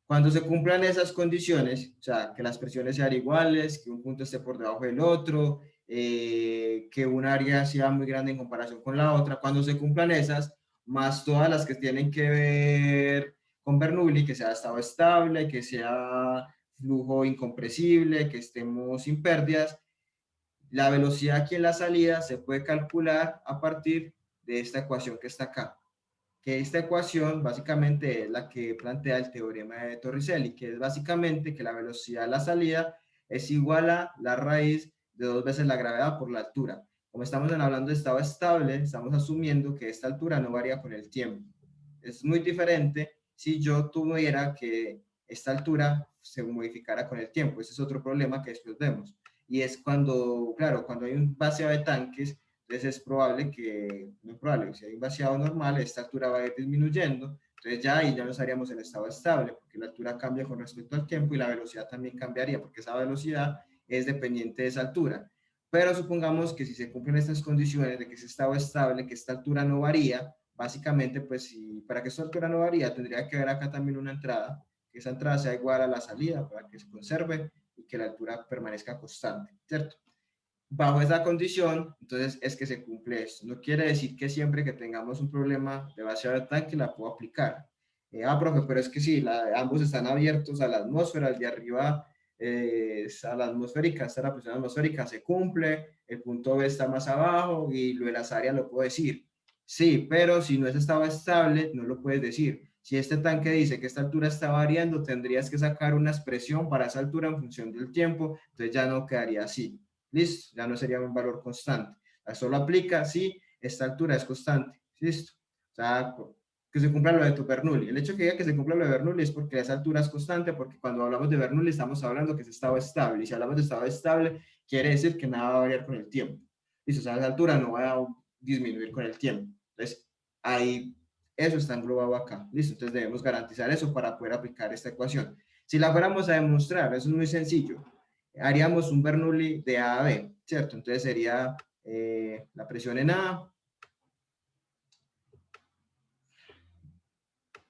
Cuando se cumplan esas condiciones, o sea, que las presiones sean iguales, que un punto esté por debajo del otro, que un área sea muy grande en comparación con la otra, cuando se cumplan esas, más todas las que tienen que ver con Bernoulli, que sea estado estable, que sea flujo incompresible, que estemos sin pérdidas, la velocidad aquí en la salida se puede calcular a partir de esta ecuación que está acá, que esta ecuación básicamente es la que plantea el teorema de Torricelli, que es básicamente que la velocidad de la salida es igual a la raíz de 2 veces la gravedad por la altura. Como estamos hablando de estado estable, estamos asumiendo que esta altura no varía con el tiempo. Es muy diferente si yo tuviera que esta altura se modificara con el tiempo. Ese es otro problema que después vemos. Y es cuando, claro, cuando hay un vaciado de tanques, entonces es probable que, no es probable, si hay un vaciado normal, esta altura va a ir disminuyendo, entonces ya ahí ya nos haríamos en estado estable, porque la altura cambia con respecto al tiempo y la velocidad también cambiaría, porque esa velocidad es dependiente de esa altura. Pero supongamos que si se cumplen estas condiciones de que ese estado estable, que esta altura no varía, básicamente, pues si, para que esta altura no varía, tendría que haber acá también una entrada, que esa entrada sea igual a la salida para que se conserve y que la altura permanezca constante, ¿cierto? Bajo esa condición, entonces es que se cumple esto. No quiere decir que siempre que tengamos un problema de vaciado de tanque la puedo aplicar. Profe, pero es que sí, ambos están abiertos a la atmósfera, el de arriba a la atmosférica, esta la presión atmosférica se cumple, el punto B está más abajo y lo de las áreas lo puedo decir. Sí, pero si no es estado estable, no lo puedes decir. Si este tanque dice que esta altura está variando, tendrías que sacar una expresión para esa altura en función del tiempo, entonces ya no quedaría así. Listo, ya no sería un valor constante. Solo aplica si esta altura es constante. Listo. O sea, que se cumpla lo de tu Bernoulli. El hecho que diga que se cumpla lo de Bernoulli es porque esa altura es constante, porque cuando hablamos de Bernoulli estamos hablando que es estado estable. Y si hablamos de estado estable, quiere decir que nada va a variar con el tiempo. Listo, o sea, esa altura no va a disminuir con el tiempo. Entonces, ahí, eso está englobado acá. Listo, entonces debemos garantizar eso para poder aplicar esta ecuación. Si la fuéramos a demostrar, eso es muy sencillo. Haríamos un Bernoulli de A a B, ¿cierto? Entonces sería la presión en A,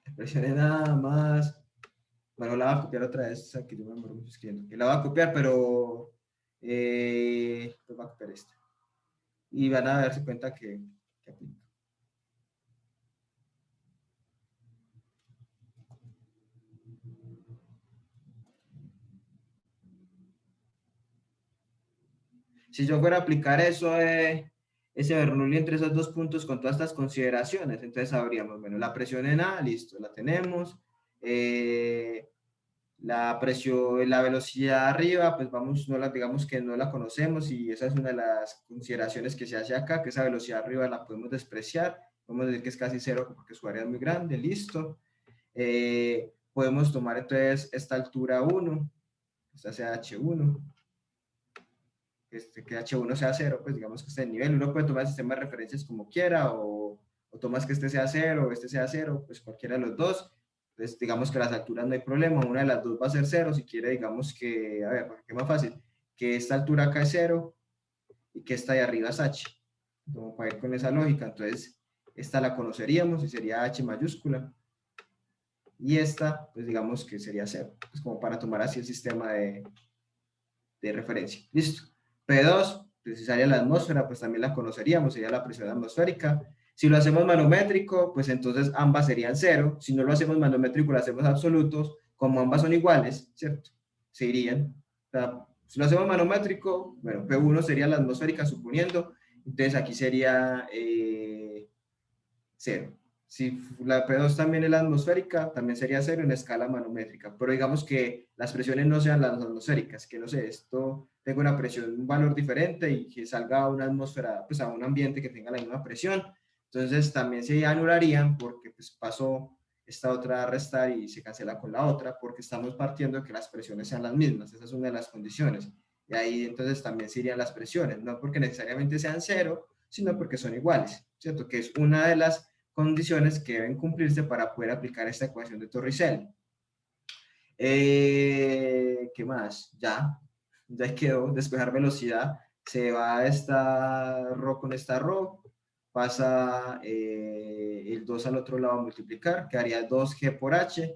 la presión en A más, bueno, la voy a copiar otra vez, aquí yo me demoro mucho escribiendo, que la voy a copiar, pero pues voy a copiar esta. Y van a darse cuenta que aplica. Si yo fuera a aplicar eso, ese Bernoulli entre esos dos puntos con todas estas consideraciones, entonces sabríamos, bueno, la presión en A, listo, la tenemos. La presión, la velocidad arriba, pues vamos, no la, digamos que no la conocemos y esa es una de las consideraciones que se hace acá, que esa velocidad arriba la podemos despreciar, podemos decir que es casi cero porque su área es muy grande, listo. Podemos tomar entonces esta altura 1, esta sea H1, que H1 sea 0, pues digamos que esté en nivel. Uno puede tomar el sistema de referencias como quiera, o tomas que este sea 0, o este sea 0, pues cualquiera de los dos. Entonces, digamos que las alturas no hay problema, una de las dos va a ser 0, si quiere, digamos que, a ver, para que es más fácil, que esta altura acá es 0, y que esta de arriba es H. Como para ir con esa lógica, entonces, esta la conoceríamos, y sería H mayúscula, y esta, pues digamos que sería 0, pues como para tomar así el sistema de referencia. Listo. P2, pues si sale a la atmósfera, pues también la conoceríamos, sería la presión atmosférica. Si lo hacemos manométrico, pues entonces ambas serían 0. Si no lo hacemos manométrico, lo hacemos absolutos, como ambas son iguales, ¿cierto? Se irían. O sea, si lo hacemos manométrico, bueno, P1 sería la atmosférica, suponiendo, entonces aquí sería 0. Si la P2 también es la atmosférica, también sería 0 en escala manométrica. Pero digamos que las presiones no sean las atmosféricas, que no sé, esto tenga una presión, un valor diferente y que salga a una atmósfera, pues a un ambiente que tenga la misma presión. Entonces también se anularían porque pues pasó esta otra a restar y se cancela con la otra porque estamos partiendo de que las presiones sean las mismas. Esa es una de las condiciones. Y ahí entonces también se irían las presiones, no porque necesariamente sean 0, sino porque son iguales, ¿cierto? Que es una de las condiciones que deben cumplirse para poder aplicar esta ecuación de Torricelli. ¿Qué más? Ya quedó, despejar velocidad, se va esta ρ con esta ρ, pasa el 2 al otro lado a multiplicar, quedaría 2g por h,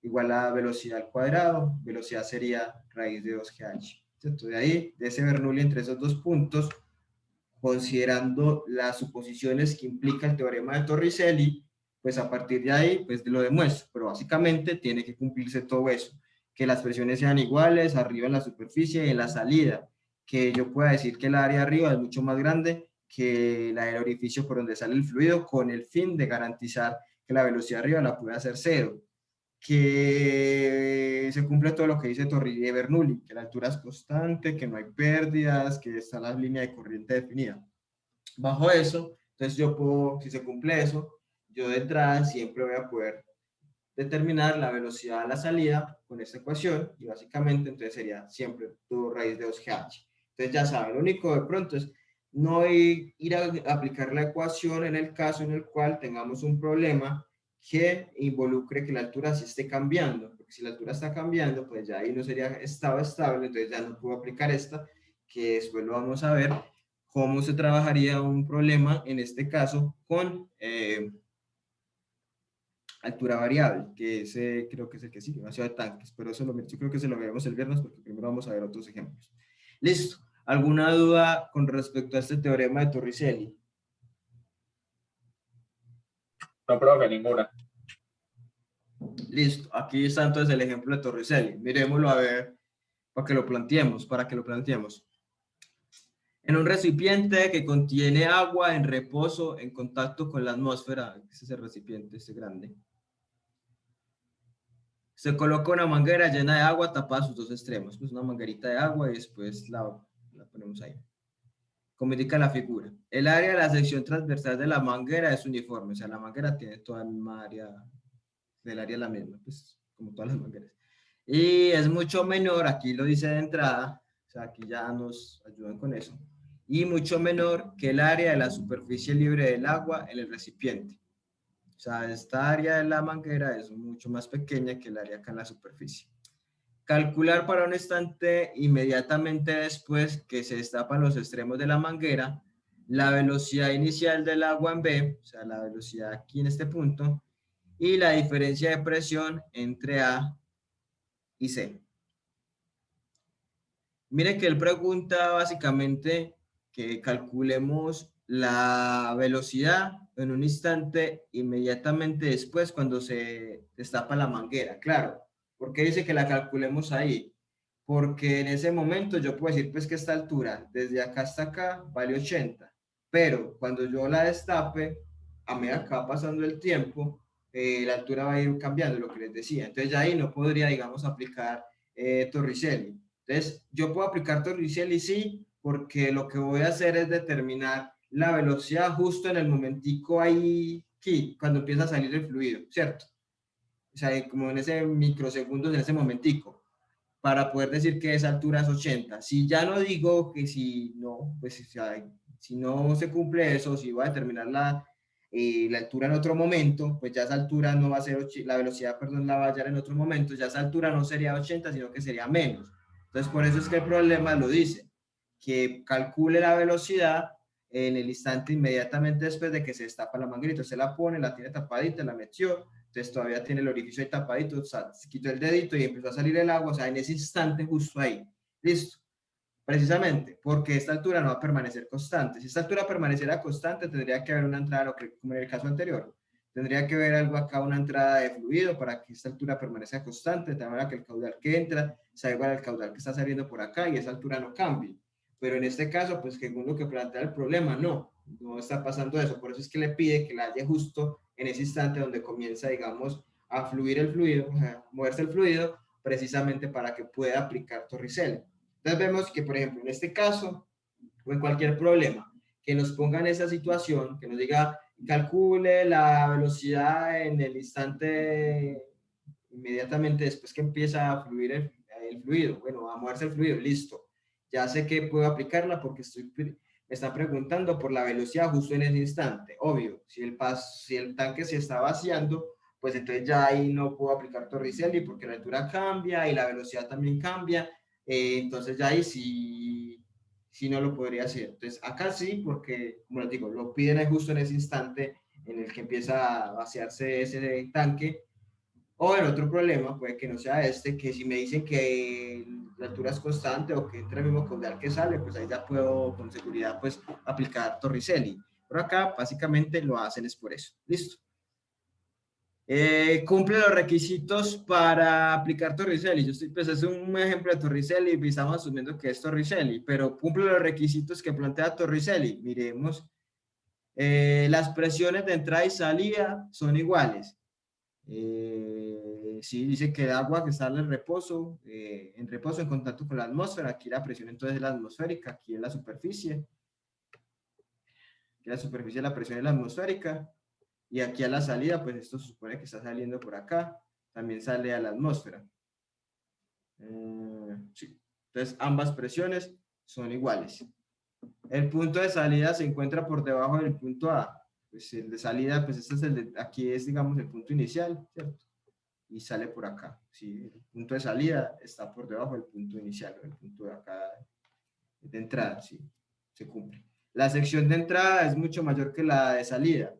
igual a velocidad al cuadrado, velocidad sería raíz de 2gh. Entonces de ahí, de ese Bernoulli entre esos dos puntos, considerando las suposiciones que implica el teorema de Torricelli, pues a partir de ahí, pues lo demuestro, pero básicamente tiene que cumplirse todo eso, que las presiones sean iguales, arriba en la superficie y en la salida, que yo pueda decir que el área arriba es mucho más grande que la del orificio por donde sale el fluido, con el fin de garantizar que la velocidad arriba la puede hacer 0, que se cumple todo lo que dice Bernoulli, que la altura es constante, que no hay pérdidas, que está la línea de corriente definida. Bajo eso, entonces yo puedo, si se cumple eso, yo de entrada siempre voy a poder determinar la velocidad a la salida con esta ecuación, y básicamente entonces sería siempre 2 raíz de 2GH. Entonces ya saben, lo único de pronto es no ir a aplicar la ecuación en el caso en el cual tengamos un problema que involucre que la altura sí esté cambiando, porque si la altura está cambiando, pues ya ahí no sería estado estable, entonces ya no puedo aplicar esta, que después lo vamos a ver, cómo se trabajaría un problema, en este caso, con altura variable, que ese creo que es el que sigue, vacío de tanques, pero eso yo creo que se lo veremos el viernes, porque primero vamos a ver otros ejemplos. Listo. ¿Alguna duda con respecto a este teorema de Torricelli? No, profe, ninguna. Listo. Aquí está entonces el ejemplo de Torricelli. Miremoslo a ver, para que lo planteemos. En un recipiente que contiene agua en reposo en contacto con la atmósfera, ese es el recipiente, este grande, se coloca una manguera llena de agua tapada a sus dos extremos, pues una manguerita de agua y después la ponemos ahí. Como indica la figura, el área de la sección transversal de la manguera es uniforme, o sea, la manguera tiene toda la misma área, del área la misma, pues como todas las mangueras. Y es mucho menor, aquí lo dice de entrada, o sea, aquí ya nos ayudan con eso, y mucho menor que el área de la superficie libre del agua en el recipiente. O sea, esta área de la manguera es mucho más pequeña que el área acá en la superficie. Calcular para un instante inmediatamente después que se destapan los extremos de la manguera la velocidad inicial del agua en B, o sea, la velocidad aquí en este punto, y la diferencia de presión entre A y C. Mire que él pregunta básicamente que calculemos la velocidad en un instante inmediatamente después cuando se destapa la manguera. Claro, ¿por qué dice que la calculemos ahí? Porque en ese momento yo puedo decir pues que esta altura, desde acá hasta acá, vale 80, pero cuando yo la destape, a medida que va pasando el tiempo, la altura va a ir cambiando, lo que les decía. Entonces ya ahí no podría, digamos, aplicar Torricelli. Entonces, yo puedo aplicar Torricelli, sí, porque lo que voy a hacer es determinar la velocidad justo en el momentico ahí, aquí, cuando empieza a salir el fluido, ¿cierto? O sea, como en ese microsegundos, en ese momentico, para poder decir que esa altura es 80. Si ya no digo que si no, pues si no se cumple eso, si voy a determinar la altura en otro momento, pues ya esa altura no va a ser, la velocidad, perdón, la va a hallar en otro momento, ya esa altura no sería 80, sino que sería menos. Entonces, por eso es que el problema lo dice, que calcule la velocidad en el instante inmediatamente después de que se destapa la manguerita. Usted la pone, la tiene tapadita, la metió, entonces todavía tiene el orificio ahí tapadito, o sea, se quitó el dedito y empezó a salir el agua, o sea, en ese instante justo ahí. Listo. Precisamente, porque esta altura no va a permanecer constante. Si esta altura permaneciera constante, tendría que haber una entrada, como en el caso anterior. Tendría que haber algo acá, una entrada de fluido para que esta altura permanezca constante, de manera que el caudal que entra sea igual al caudal que está saliendo por acá y esa altura no cambie. Pero en este caso, pues según lo que plantea el problema, no está pasando eso. Por eso es que le pide que la haya justo en ese instante donde comienza, digamos, a fluir el fluido, a moverse el fluido, precisamente para que pueda aplicar Torricelli. Entonces vemos que, por ejemplo, en este caso, o en cualquier problema, que nos ponga en esa situación, que nos diga, calcule la velocidad en el instante inmediatamente después que empieza a fluir el fluido, bueno, a moverse el fluido, listo. Ya sé que puedo aplicarla porque me está preguntando por la velocidad justo en ese instante. Obvio, si el tanque se está vaciando, pues entonces ya ahí no puedo aplicar Torricelli porque la altura cambia y la velocidad también cambia. Entonces ya ahí sí no lo podría hacer. Entonces acá sí, porque como les digo, lo piden ahí justo en ese instante en el que empieza a vaciarse ese tanque. O el otro problema puede que no sea este, que si me dicen que la altura es constante o que entra el mismo caudal que sale, pues ahí ya puedo con seguridad pues aplicar Torricelli. Pero acá básicamente lo hacen es por eso. Listo. Cumple los requisitos para aplicar Torricelli. Pues es un ejemplo de Torricelli y estamos asumiendo que es Torricelli, pero cumple los requisitos que plantea Torricelli. Miremos Las presiones de entrada y salida son iguales. Sí, dice que el agua que está en reposo en contacto con la atmósfera, aquí la presión entonces es la atmosférica, aquí en la superficie, la presión es la atmosférica, y aquí a la salida, pues esto se supone que está saliendo por acá, también sale a la atmósfera. Sí. Entonces ambas presiones son iguales. El punto de salida se encuentra por debajo del punto A. Pues el de salida, pues este es el de, aquí es, digamos, el punto inicial, ¿cierto? Y sale por acá. ¿Sí? El punto de salida está por debajo del punto inicial, el punto de acá de entrada, ¿sí? Se cumple. La sección de entrada es mucho mayor que la de salida.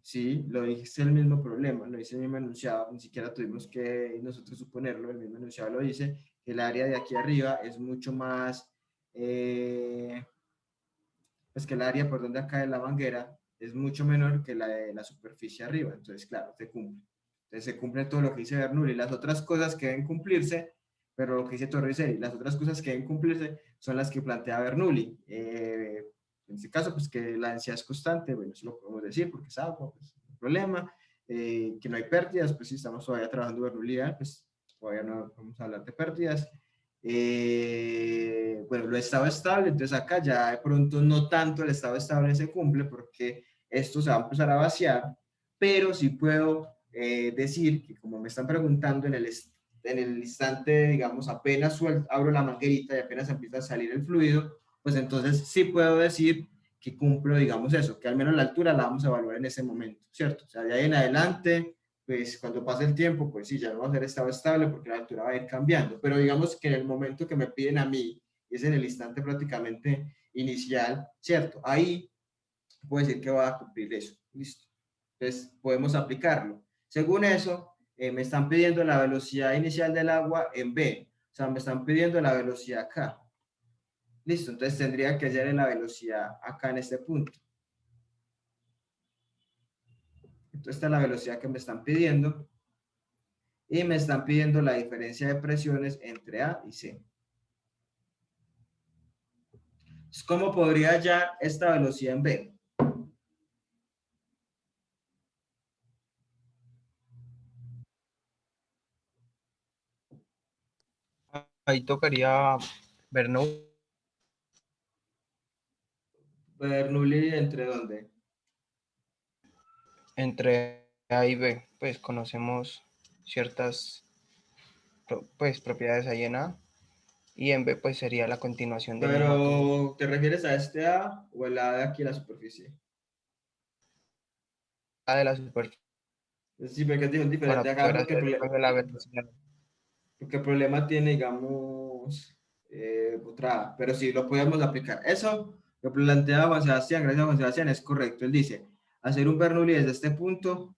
Sí, lo dice el mismo problema, lo dice el mismo enunciado, ni siquiera tuvimos que nosotros suponerlo, el mismo enunciado lo dice, que el área de aquí arriba es mucho más, pues que el área por donde cae la manguera es mucho menor que la de la superficie arriba, entonces claro, se cumple. Entonces se cumple todo lo que dice Bernoulli, las otras cosas que deben cumplirse, pero lo que dice Torricelli, las otras cosas que deben cumplirse son las que plantea Bernoulli. En este caso, pues que la densidad es constante, bueno, eso lo podemos decir porque es agua, pues no hay problema. Que no hay pérdidas, pues si estamos todavía trabajando Bernoulli, pues todavía no vamos a hablar de pérdidas. Bueno, lo estado estable, entonces acá ya de pronto no tanto el estado estable se cumple porque esto se va a empezar a vaciar, pero sí puedo decir que como me están preguntando en el instante, digamos, apenas abro la manguerita y apenas empieza a salir el fluido, pues entonces sí puedo decir que cumplo, digamos eso, que al menos la altura la vamos a evaluar en ese momento, ¿cierto? O sea, de ahí en adelante, pues cuando pase el tiempo, pues sí, ya no va a ser estado estable porque la altura va a ir cambiando, pero digamos que en el momento que me piden a mí, es en el instante prácticamente inicial, ¿cierto? Ahí puedo decir que va a cumplir eso, listo. Entonces podemos aplicarlo. Según eso, me están pidiendo la velocidad inicial del agua en B, o sea, me están pidiendo la velocidad acá. Listo, entonces tendría que hallar en la velocidad acá en este punto. Entonces esta es la velocidad que me están pidiendo. Y me están pidiendo la diferencia de presiones entre A y C. Entonces, ¿cómo podría hallar esta velocidad en B? Ahí tocaría Bernoulli. Bernoulli, ¿entre dónde? Entre A y B, pues conocemos ciertas pues, propiedades ahí en A, y en B pues sería la continuación del mismo tubo. Pero, ¿te refieres a este A o el A de aquí a la superficie? A de la superficie Sí, porque es para diferente acá poder hacer pues, la velocidad. porque el problema tiene, digamos, otra A, pero sí lo podemos aplicar. Eso lo plantea Juan Sebastián, gracias a Juan Sebastián, es correcto. Él dice, hacer un Bernoulli desde este punto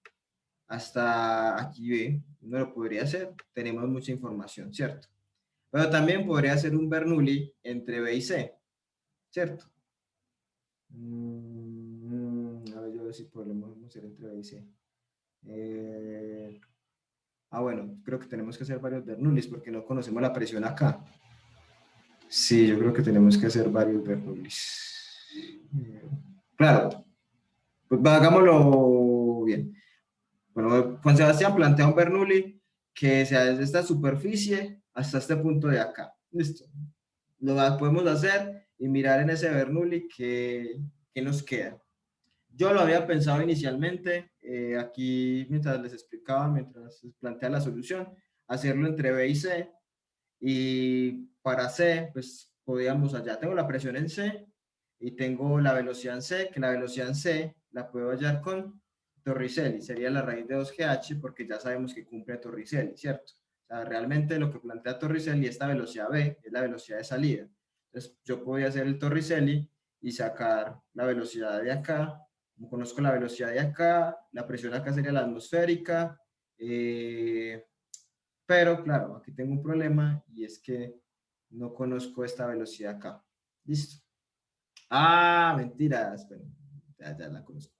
hasta aquí B, no lo podría hacer, tenemos mucha información, ¿cierto? Pero también podría hacer un Bernoulli entre B y C, ¿cierto? A ver, yo ver si podemos hacer entre B y C. Bueno, creo que tenemos que hacer varios Bernoullis porque no conocemos la presión acá. Sí, yo creo que tenemos que hacer varios Bernoullis. Claro, pues hagámoslo bien. Bueno, Juan Sebastián plantea un Bernoulli que sea desde esta superficie hasta este punto de acá. Listo. Lo podemos hacer y mirar en ese Bernoulli qué nos queda. Yo lo había pensado inicialmente, aquí mientras les explicaba, mientras les plantea la solución, hacerlo entre B y C. Y para C, pues podíamos allá. Tengo la presión en C y tengo la velocidad en C, que la velocidad en C la puedo hallar con Torricelli. Sería la raíz de 2GH porque ya sabemos que cumple Torricelli, ¿cierto? O sea, realmente lo que plantea Torricelli, esta velocidad B, es la velocidad de salida. Entonces yo podía hacer el Torricelli y sacar la velocidad de acá. Como conozco la velocidad de acá, la presión acá sería la atmosférica. Pero claro, aquí tengo un problema y es que no conozco esta velocidad acá. Listo. Mentiras. Bueno, ya la conozco.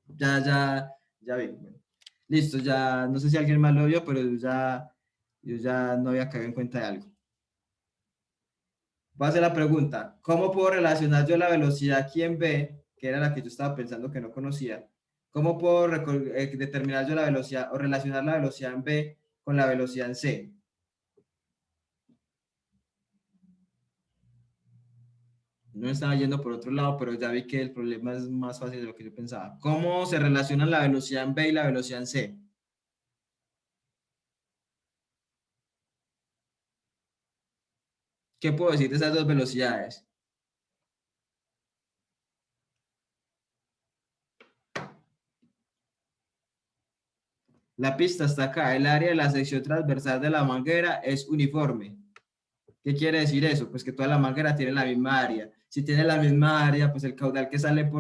Ya vi. Bueno. Listo, ya no sé si alguien más lo vio, pero yo ya no había caído en cuenta de algo. Voy a hacer la pregunta. ¿Cómo puedo relacionar yo la velocidad aquí en B, que era la que yo estaba pensando que no conocía, ¿cómo puedo determinar yo la velocidad o relacionar la velocidad en B con la velocidad en C? No estaba yendo por otro lado, pero ya vi que el problema es más fácil de lo que yo pensaba. ¿Cómo se relacionan la velocidad en B y la velocidad en C? ¿Qué puedo decir de esas dos velocidades? La pista está acá. El área de la sección transversal de la manguera es uniforme. ¿Qué quiere decir eso? Pues que toda la manguera tiene la misma área. Si tiene la misma área, pues el caudal que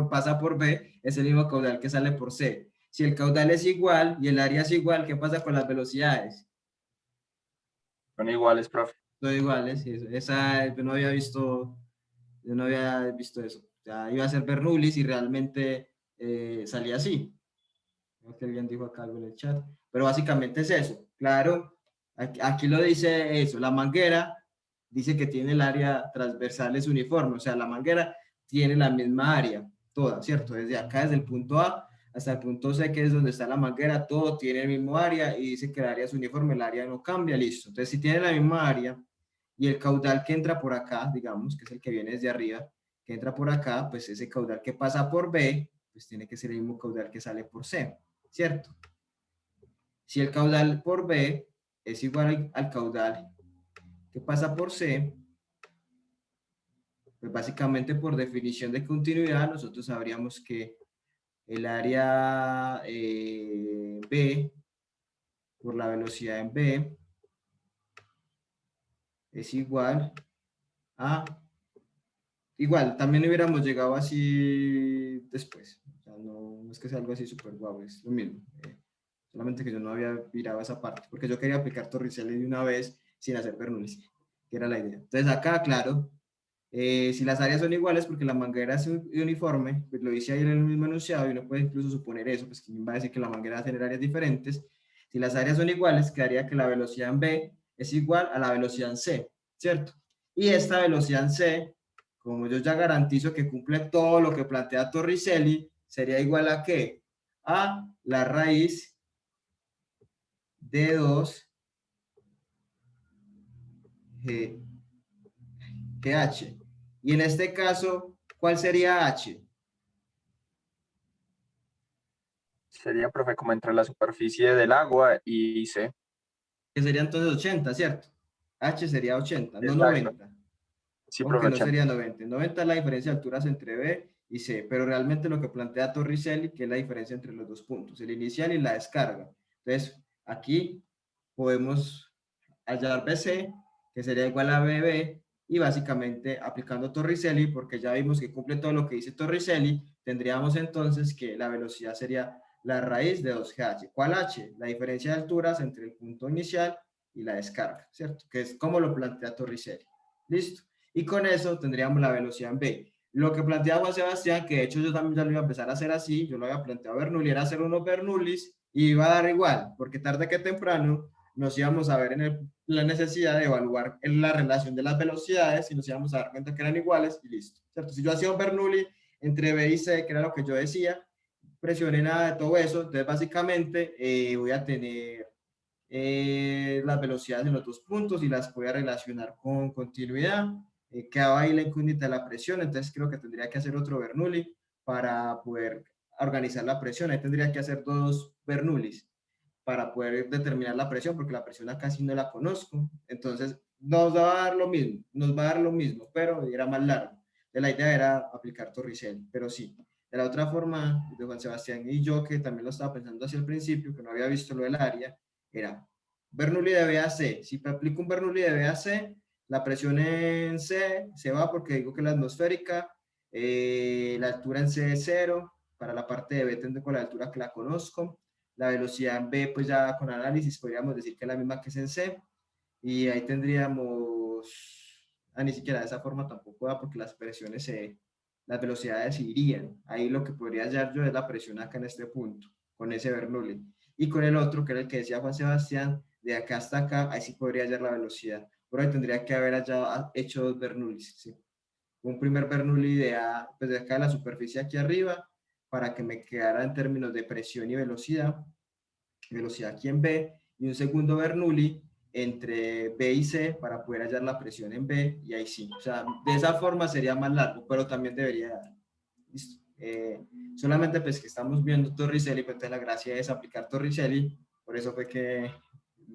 pasa por B es el mismo caudal que sale por C. Si el caudal es igual y el área es igual, ¿qué pasa con las velocidades? Son iguales, profe. Son iguales. Yo no había visto eso. Ya iba a ser Bernoulli y realmente salía así. Creo que alguien dijo acá algo en el chat. Pero básicamente es eso. Claro, aquí lo dice eso. La manguera dice que tiene el área transversal es uniforme. O sea, la manguera tiene la misma área, toda, ¿cierto? Desde acá, desde el punto A hasta el punto C, que es donde está la manguera, todo tiene el mismo área y dice que el área es uniforme, el área no cambia, listo. Entonces, si tiene la misma área y el caudal que entra por acá, digamos, que es el que viene desde arriba, que entra por acá, pues ese caudal que pasa por B, pues tiene que ser el mismo caudal que sale por C. ¿Cierto? Si el caudal por B es igual al caudal que pasa por C, pues básicamente por definición de continuidad nosotros sabríamos que el área B por la velocidad en B es igual a... Igual, también hubiéramos llegado así después. O sea, no es que sea algo así súper guau, es lo mismo. Solamente que yo no había mirado esa parte, porque yo quería aplicar Torricelli de una vez sin hacer Bernoulli, que era la idea. Entonces acá, claro, si las áreas son iguales, porque la manguera es uniforme, pues lo dice ahí en el mismo enunciado, y uno puede incluso suponer eso, pues que va a decir que la manguera va a tener áreas diferentes. Si las áreas son iguales, quedaría que la velocidad en B es igual a la velocidad en C, ¿cierto? Y esta velocidad en C, como yo ya garantizo que cumple todo lo que plantea Torricelli, sería igual a ¿qué? A la raíz de 2 GH. Y en este caso, ¿cuál sería H? Sería, profe, como entre la superficie del agua y C. Que sería entonces 80, ¿cierto? H sería 80, no Exacto. 90. Sí, Aunque profe, no 80. sería 90. 90 es la diferencia de alturas entre B y C, pero realmente lo que plantea Torricelli, que es la diferencia entre los dos puntos, el inicial y la descarga. Entonces, aquí podemos hallar BC, que sería igual a BB, y básicamente aplicando Torricelli, porque ya vimos que cumple todo lo que dice Torricelli, tendríamos entonces que la velocidad sería la raíz de 2GH. ¿Cuál H? La diferencia de alturas entre el punto inicial y la descarga, ¿cierto? Que es como lo plantea Torricelli. ¿Listo? Y con eso tendríamos la velocidad en B. Lo que plantea Juan Sebastián, que de hecho yo también ya lo iba a empezar a hacer así, yo lo había planteado Bernoulli, era hacer unos Bernoullis y iba a dar igual, porque tarde que temprano nos íbamos a ver en la necesidad de evaluar en la relación de las velocidades y nos íbamos a dar cuenta que eran iguales y listo. ¿Cierto? Si yo hacía un Bernoulli entre B y C, que era lo que yo decía, presioné nada de todo eso, entonces básicamente voy a tener las velocidades en los dos puntos y las voy a relacionar con continuidad. Quedaba ahí la incógnita de la presión, entonces creo que tendría que hacer otro Bernoulli para poder organizar la presión. Ahí tendría que hacer dos Bernoullis para poder determinar la presión, porque la presión acá sí no la conozco. Entonces, nos va a dar lo mismo, nos va a dar lo mismo, pero era más largo. La idea era aplicar Torricelli, pero sí. De la otra forma, de Juan Sebastián y yo, que también lo estaba pensando hacia el principio, que no había visto lo del área, era Bernoulli de B a C. Si aplico un Bernoulli de B a C, la presión en C se va porque digo que la atmosférica, la altura en C es 0, para la parte de B tendré con la altura que la conozco, la velocidad en B, pues ya con análisis podríamos decir que es la misma que es en C, y ahí tendríamos, ni siquiera de esa forma tampoco da porque las presiones, las velocidades irían, ahí lo que podría hallar yo es la presión acá en este punto, con ese Bernoulli, y con el otro, que era el que decía Juan Sebastián, de acá hasta acá, ahí sí podría hallar la velocidad, pero ahí tendría que haber hecho dos Bernoullis, ¿sí? un primer Bernoulli pues de acá de la superficie aquí arriba, para que me quedara en términos de presión y velocidad aquí en B, y un segundo Bernoulli entre B y C para poder hallar la presión en B, y ahí sí. O sea, de esa forma sería más largo, pero también debería dar. Listo. Solamente pues que estamos viendo Torricelli, pues entonces la gracia es aplicar Torricelli, por eso fue que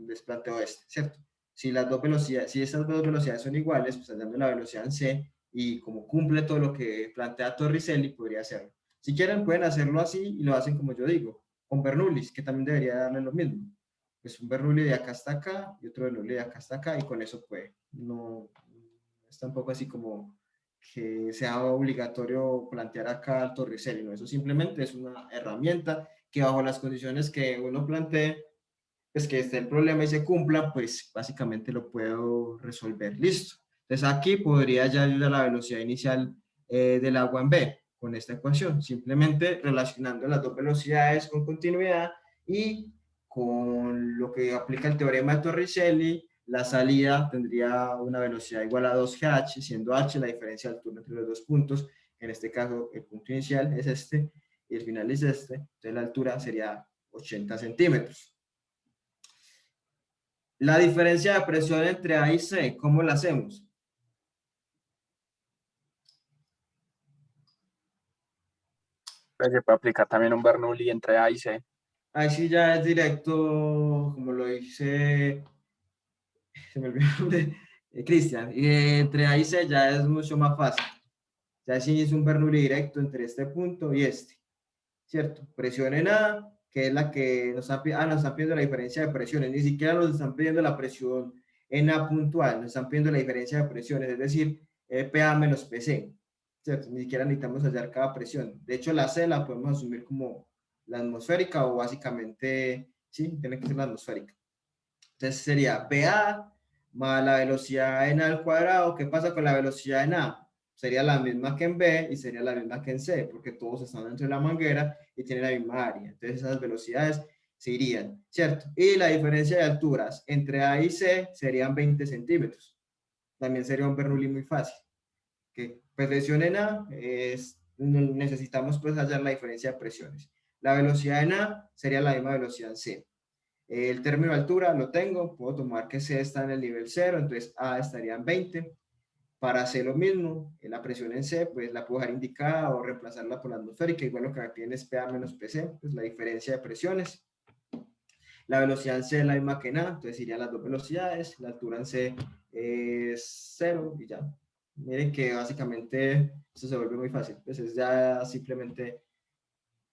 les planteo este, ¿cierto? Si las dos velocidades, si esas dos velocidades son iguales, pues hallando la velocidad en C, y como cumple todo lo que plantea Torricelli, podría hacerlo. Si quieren, pueden hacerlo así y lo hacen como yo digo, con Bernoullis, que también debería darle lo mismo. Pues un Bernoulli de acá hasta acá y otro Bernoulli de acá hasta acá, y con eso puede. No es tampoco así como que sea obligatorio plantear acá el Torricelli, no, eso simplemente es una herramienta que bajo las condiciones que uno plantee, pues que esté el problema y se cumpla, pues básicamente lo puedo resolver. Listo. Entonces aquí podría ya ayudar la velocidad inicial del agua en B con esta ecuación, simplemente relacionando las dos velocidades con continuidad y con lo que aplica el teorema de Torricelli, la salida tendría una velocidad igual a 2gh, siendo h la diferencia de altura entre los dos puntos. En este caso, el punto inicial es este y el final es este. Entonces la altura sería 80 centímetros. La diferencia de presión entre A y C, ¿cómo la hacemos? Pues se puede aplicar también un Bernoulli entre A y C. Ahí sí ya es directo, como lo dice, se me olvidó el nombre, Cristian, y entre A y C ya es mucho más fácil. Ya sí es un Bernoulli directo entre este punto y este, ¿cierto? Presión en A, que es la que nos están pidiendo la diferencia de presiones, ni siquiera nos están pidiendo la presión en A puntual, nos están pidiendo la diferencia de presiones, es decir, PA menos PC, ¿cierto? Ni siquiera necesitamos hallar cada presión. De hecho, la C la podemos asumir como la atmosférica o básicamente, sí, tiene que ser la atmosférica. Entonces sería PA más la velocidad en A al cuadrado. ¿Qué pasa con la velocidad en A? Sería la misma que en B y sería la misma que en C, porque todos están dentro de la manguera y tienen la misma área. Entonces esas velocidades se irían, ¿cierto? Y la diferencia de alturas entre A y C serían 20 centímetros. También sería un Bernoulli muy fácil. Que presión en A necesitamos pues hallar la diferencia de presiones. La velocidad en A sería la misma velocidad en C. El término de altura lo tengo, puedo tomar que C está en el nivel 0, entonces A estaría en 20. Para hacer lo mismo, la presión en C, pues la puedo dejar indicada o reemplazarla por la atmosférica, igual lo que me piden es PA menos PC, pues la diferencia de presiones. La velocidad en C es la misma que en A, entonces irían las dos velocidades, la altura en C es 0 y ya. Miren que básicamente esto se vuelve muy fácil, pues es ya simplemente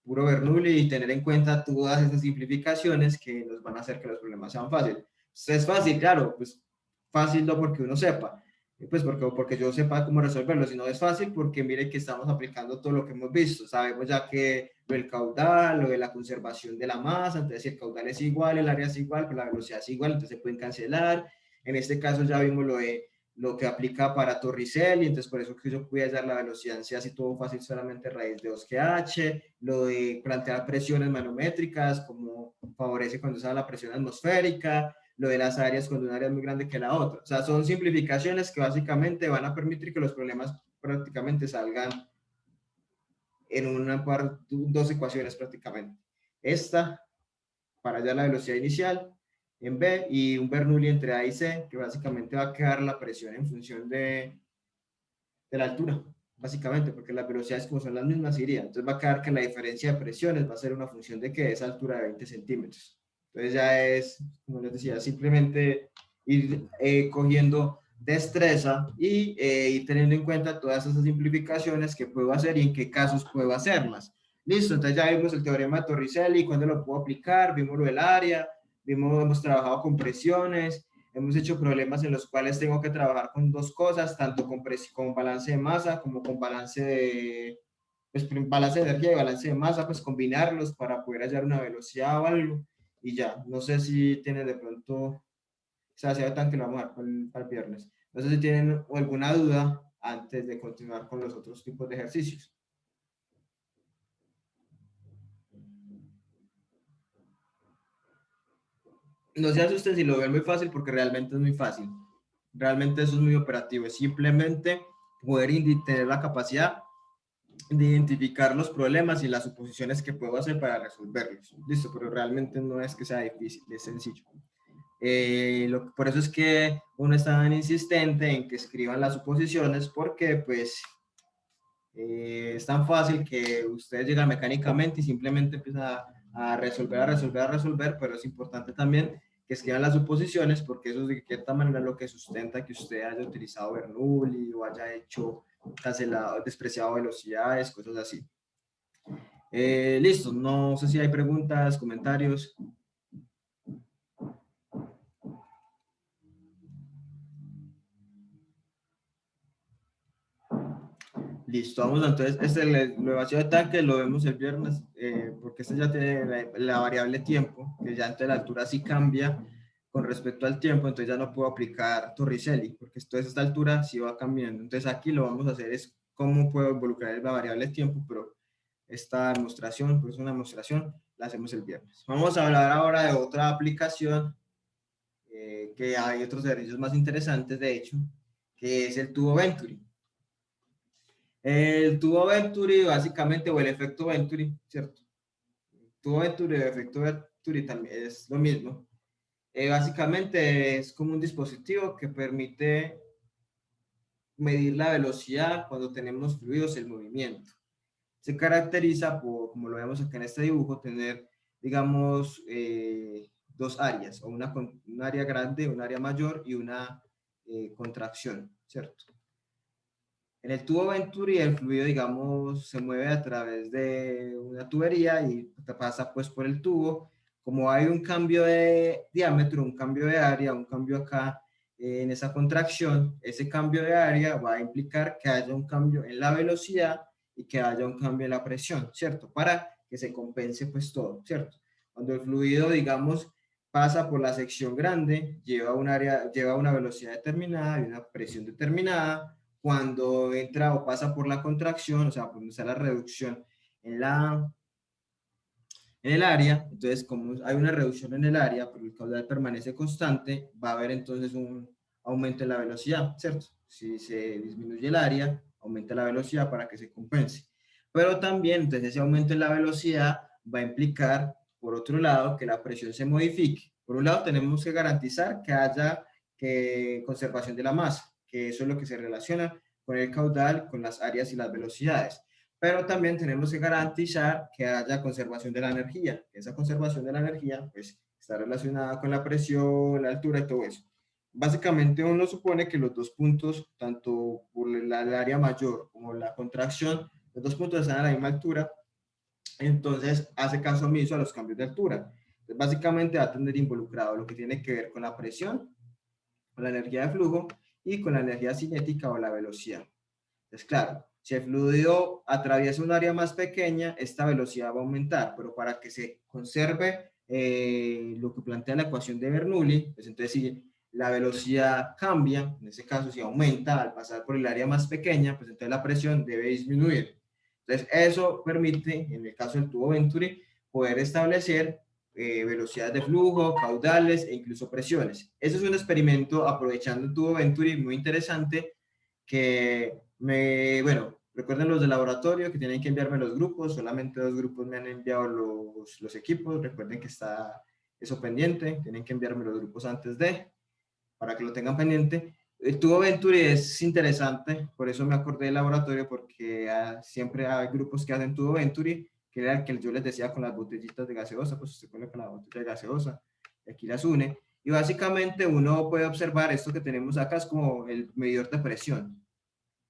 puro Bernoulli y tener en cuenta todas esas simplificaciones que nos van a hacer que los problemas sean fáciles. Es fácil, claro, pues fácil no porque uno sepa, pues porque yo sepa cómo resolverlo, sino es fácil porque mire que estamos aplicando todo lo que hemos visto. Sabemos ya que lo del caudal, lo de la conservación de la masa, entonces si el caudal es igual, el área es igual, pues la velocidad es igual, entonces se pueden cancelar. En este caso ya vimos lo que aplica para Torricelli, entonces por eso que yo pude hallar la velocidad en C así todo fácil solamente raíz de 2gh, lo de plantear presiones manométricas, como favorece cuando se da la presión atmosférica, lo de las áreas cuando una área es muy grande que la otra. O sea, son simplificaciones que básicamente van a permitir que los problemas prácticamente salgan en dos ecuaciones prácticamente. Esta, para hallar la velocidad inicial, en B, y un Bernoulli entre A y C, que básicamente va a quedar la presión en función de la altura, básicamente, porque las velocidades como son las mismas irían. Entonces va a quedar que la diferencia de presiones va a ser una función de que esa altura de 20 centímetros. Entonces ya es, como les decía, simplemente ir cogiendo destreza y ir teniendo en cuenta todas esas simplificaciones que puedo hacer y en qué casos puedo hacerlas. Listo, entonces ya vimos el teorema de Torricelli, cuándo lo puedo aplicar, vimos lo del área, hemos trabajado con presiones, hemos hecho problemas en los cuales tengo que trabajar con dos cosas, tanto con balance de masa como con balance de, pues, balance de energía y balance de masa, pues combinarlos para poder hallar una velocidad o algo. Y ya, no sé si tienen de pronto, o sea, se ve tan que lo vamos a dar para el viernes. No sé si tienen alguna duda antes de continuar con los otros tipos de ejercicios. No se asusten si lo ven muy fácil porque realmente es muy fácil. Realmente eso es muy operativo. Es simplemente poder tener la capacidad de identificar los problemas y las suposiciones que puedo hacer para resolverlos. Listo, pero realmente no es que sea difícil, es sencillo. Por eso es que uno está tan insistente en que escriban las suposiciones, porque pues es tan fácil que ustedes llegan mecánicamente y simplemente empiezan a resolver, pero es importante también que escriban las suposiciones, porque eso es de cierta manera lo que sustenta que usted haya utilizado Bernoulli o haya hecho cancelado, despreciado velocidades, cosas así. Listo, no sé si hay preguntas, comentarios. Listo, vamos entonces, el vacío de tanque lo vemos el viernes, porque este ya tiene la variable tiempo, que ya entre la altura sí cambia con respecto al tiempo, entonces ya no puedo aplicar Torricelli, porque entonces esta altura sí va cambiando. Entonces aquí lo vamos a hacer es cómo puedo involucrar la variable tiempo, pero esta demostración, pues una demostración, la hacemos el viernes. Vamos a hablar ahora de otra aplicación, que hay otros servicios más interesantes, de hecho, que es el tubo Venturi. El tubo Venturi, básicamente, o el efecto Venturi, ¿cierto? El tubo Venturi o el efecto Venturi también es lo mismo. Básicamente es como un dispositivo que permite medir la velocidad cuando tenemos fluidos en movimiento. Se caracteriza por, como lo vemos acá en este dibujo, tener, digamos, dos áreas, o un área grande, un área mayor y una contracción, ¿cierto? En el tubo Venturi el fluido, digamos, se mueve a través de una tubería y pasa pues por el tubo. Como hay un cambio de diámetro, un cambio de área, un cambio acá en esa contracción, ese cambio de área va a implicar que haya un cambio en la velocidad y que haya un cambio en la presión, ¿cierto? Para que se compense pues todo, ¿cierto? Cuando el fluido, digamos, pasa por la sección grande, lleva una velocidad determinada y una presión determinada. Cuando entra o pasa por la contracción, o sea, cuando está la reducción en el área, entonces como hay una reducción en el área, pero el caudal permanece constante, va a haber entonces un aumento en la velocidad, ¿cierto? Si se disminuye el área, aumenta la velocidad para que se compense. Pero también, entonces ese aumento en la velocidad va a implicar, por otro lado, que la presión se modifique. Por un lado, tenemos que garantizar que haya conservación de la masa, que eso es lo que se relaciona con el caudal, con las áreas y las velocidades. Pero también tenemos que garantizar que haya conservación de la energía. Esa conservación de la energía, pues, está relacionada con la presión, la altura y todo eso. Básicamente uno supone que los dos puntos, tanto por el área mayor como la contracción, los dos puntos están a la misma altura, entonces hace caso omiso a los cambios de altura. Entonces, básicamente va a tener involucrado lo que tiene que ver con la presión, con la energía de flujo y con la energía cinética o la velocidad. Entonces, claro, si el fluido atraviesa un área más pequeña, esta velocidad va a aumentar, pero para que se conserve lo que plantea la ecuación de Bernoulli, pues entonces si la velocidad cambia, en ese caso si aumenta al pasar por el área más pequeña, pues entonces la presión debe disminuir. Entonces eso permite, en el caso del tubo Venturi, poder establecer velocidades de flujo, caudales e incluso presiones. Ese es un experimento aprovechando el tubo Venturi muy interesante que bueno, recuerden los de laboratorio que tienen que enviarme los grupos, solamente 2 grupos me han enviado los equipos, recuerden que está eso pendiente, tienen que enviarme los grupos antes para que lo tengan pendiente. El tubo Venturi es interesante, por eso me acordé del laboratorio, porque siempre hay grupos que hacen tubo Venturi, que era el que yo les decía con las botellitas de gaseosa, pues usted pone con la botella de gaseosa, y aquí las une, y básicamente uno puede observar esto que tenemos acá, es como el medidor de presión.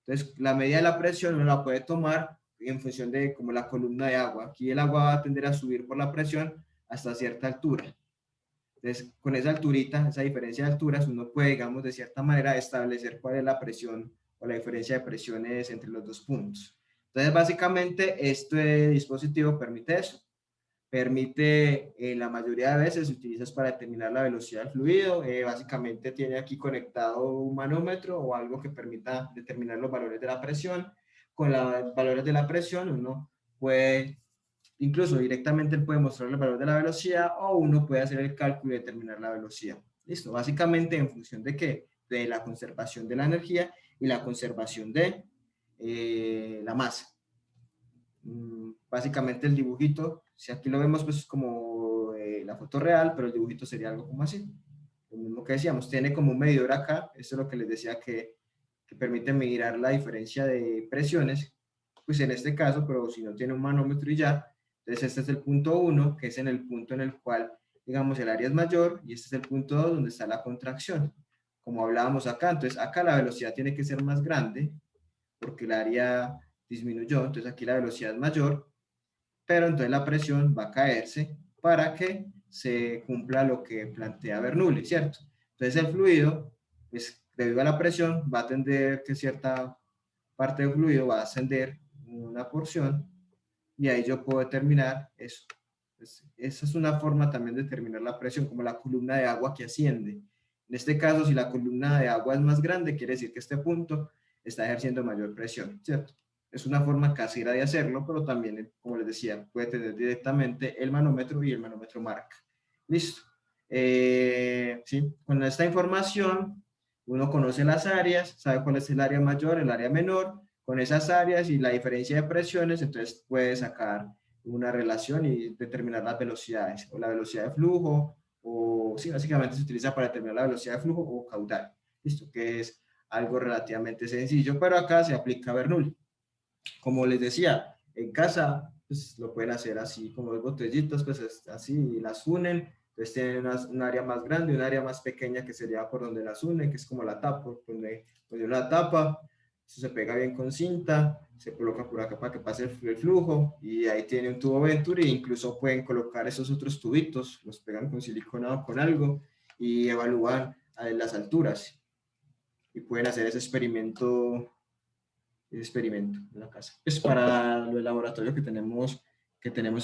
Entonces, la medida de la presión uno la puede tomar en función de como la columna de agua. Aquí el agua va a tender a subir por la presión hasta cierta altura. Entonces, con esa alturita, esa diferencia de alturas, uno puede, digamos, de cierta manera establecer cuál es la presión o la diferencia de presiones entre los dos puntos. Entonces, básicamente, este dispositivo permite eso. Permite, la mayoría de veces se utiliza para determinar la velocidad del fluido. Básicamente tiene aquí conectado un manómetro o algo que permita determinar los valores de la presión. Con los valores de la presión uno puede, incluso directamente puede mostrar el valor de la velocidad, o uno puede hacer el cálculo y determinar la velocidad. Listo, básicamente en función de qué, de la conservación de la energía y la conservación de la masa. Básicamente el dibujito, si aquí lo vemos pues como la foto real, pero el dibujito sería algo como así. Lo mismo que decíamos, tiene como un medidor acá, esto es lo que les decía que permite medir la diferencia de presiones, pues en este caso, pero si no tiene un manómetro y ya, entonces este es el punto 1, que es en el punto en el cual, digamos, el área es mayor, y este es el punto 2, donde está la contracción, como hablábamos acá. Entonces acá la velocidad tiene que ser más grande, porque el área disminuyó, entonces aquí la velocidad es mayor, pero entonces la presión va a caerse para que se cumpla lo que plantea Bernoulli, ¿cierto? Entonces el fluido, pues debido a la presión, va a tender que cierta parte del fluido va a ascender una porción, y ahí yo puedo determinar eso. Pues, esa es una forma también de determinar la presión, como la columna de agua que asciende. En este caso, si la columna de agua es más grande, quiere decir que este punto está ejerciendo mayor presión, ¿cierto? Es una forma casera de hacerlo, pero también, como les decía, puede tener directamente el manómetro y el manómetro marca. Listo. Sí, con esta información uno conoce las áreas, sabe cuál es el área mayor, el área menor, con esas áreas y la diferencia de presiones, entonces puede sacar una relación y determinar las velocidades, o la velocidad de flujo, o sí, básicamente se utiliza para determinar la velocidad de flujo o caudal. Listo, que es algo relativamente sencillo, pero acá se aplica Bernoulli. Como les decía, en casa pues, lo pueden hacer así, como dos botellitas, pues así, y las unen. Entonces tienen un área más grande, un área más pequeña que sería por donde las unen, que es como la tapa, donde una tapa, eso se pega bien con cinta, se coloca por acá para que pase el flujo, y ahí tiene un tubo Venturi, e incluso pueden colocar esos otros tubitos, los pegan con silicona o con algo, y evalúan las alturas, y pueden hacer ese experimento en la casa. Pues para el laboratorio que tenemos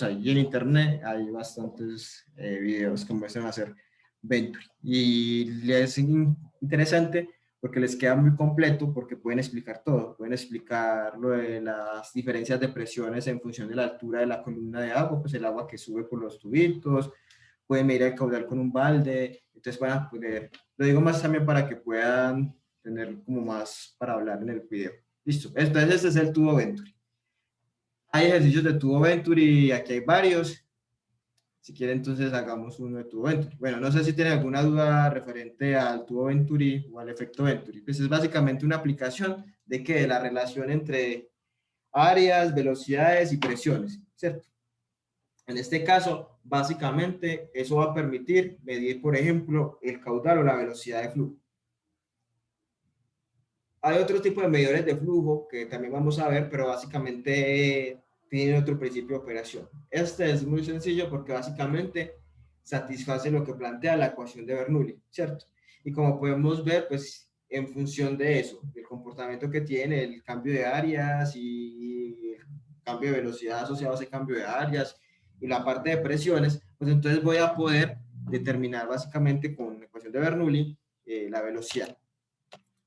ahí. Y en internet hay bastantes videos que muestran hacer Venturi. Y es interesante porque les queda muy completo, porque pueden explicar todo. Pueden explicar lo de las diferencias de presiones en función de la altura de la columna de agua, pues el agua que sube por los tubitos. Pueden medir el caudal con un balde. Entonces van a poder, lo digo más también para que puedan tener como más para hablar en el video. Listo, entonces este es el tubo Venturi. Hay ejercicios de tubo Venturi, aquí hay varios. Si quieren, entonces hagamos uno de tubo Venturi. Bueno, no sé si tienen alguna duda referente al tubo Venturi o al efecto Venturi. Pues es básicamente una aplicación de la relación entre áreas, velocidades y presiones, ¿cierto? En este caso, básicamente, eso va a permitir medir, por ejemplo, el caudal o la velocidad de flujo. Hay otro tipo de medidores de flujo que también vamos a ver, pero básicamente tienen otro principio de operación. Este es muy sencillo porque básicamente satisface lo que plantea la ecuación de Bernoulli, ¿cierto? Y como podemos ver, pues en función de eso, el comportamiento que tiene, el cambio de áreas y el cambio de velocidad asociado a ese cambio de áreas y la parte de presiones, pues entonces voy a poder determinar básicamente con la ecuación de Bernoulli la velocidad,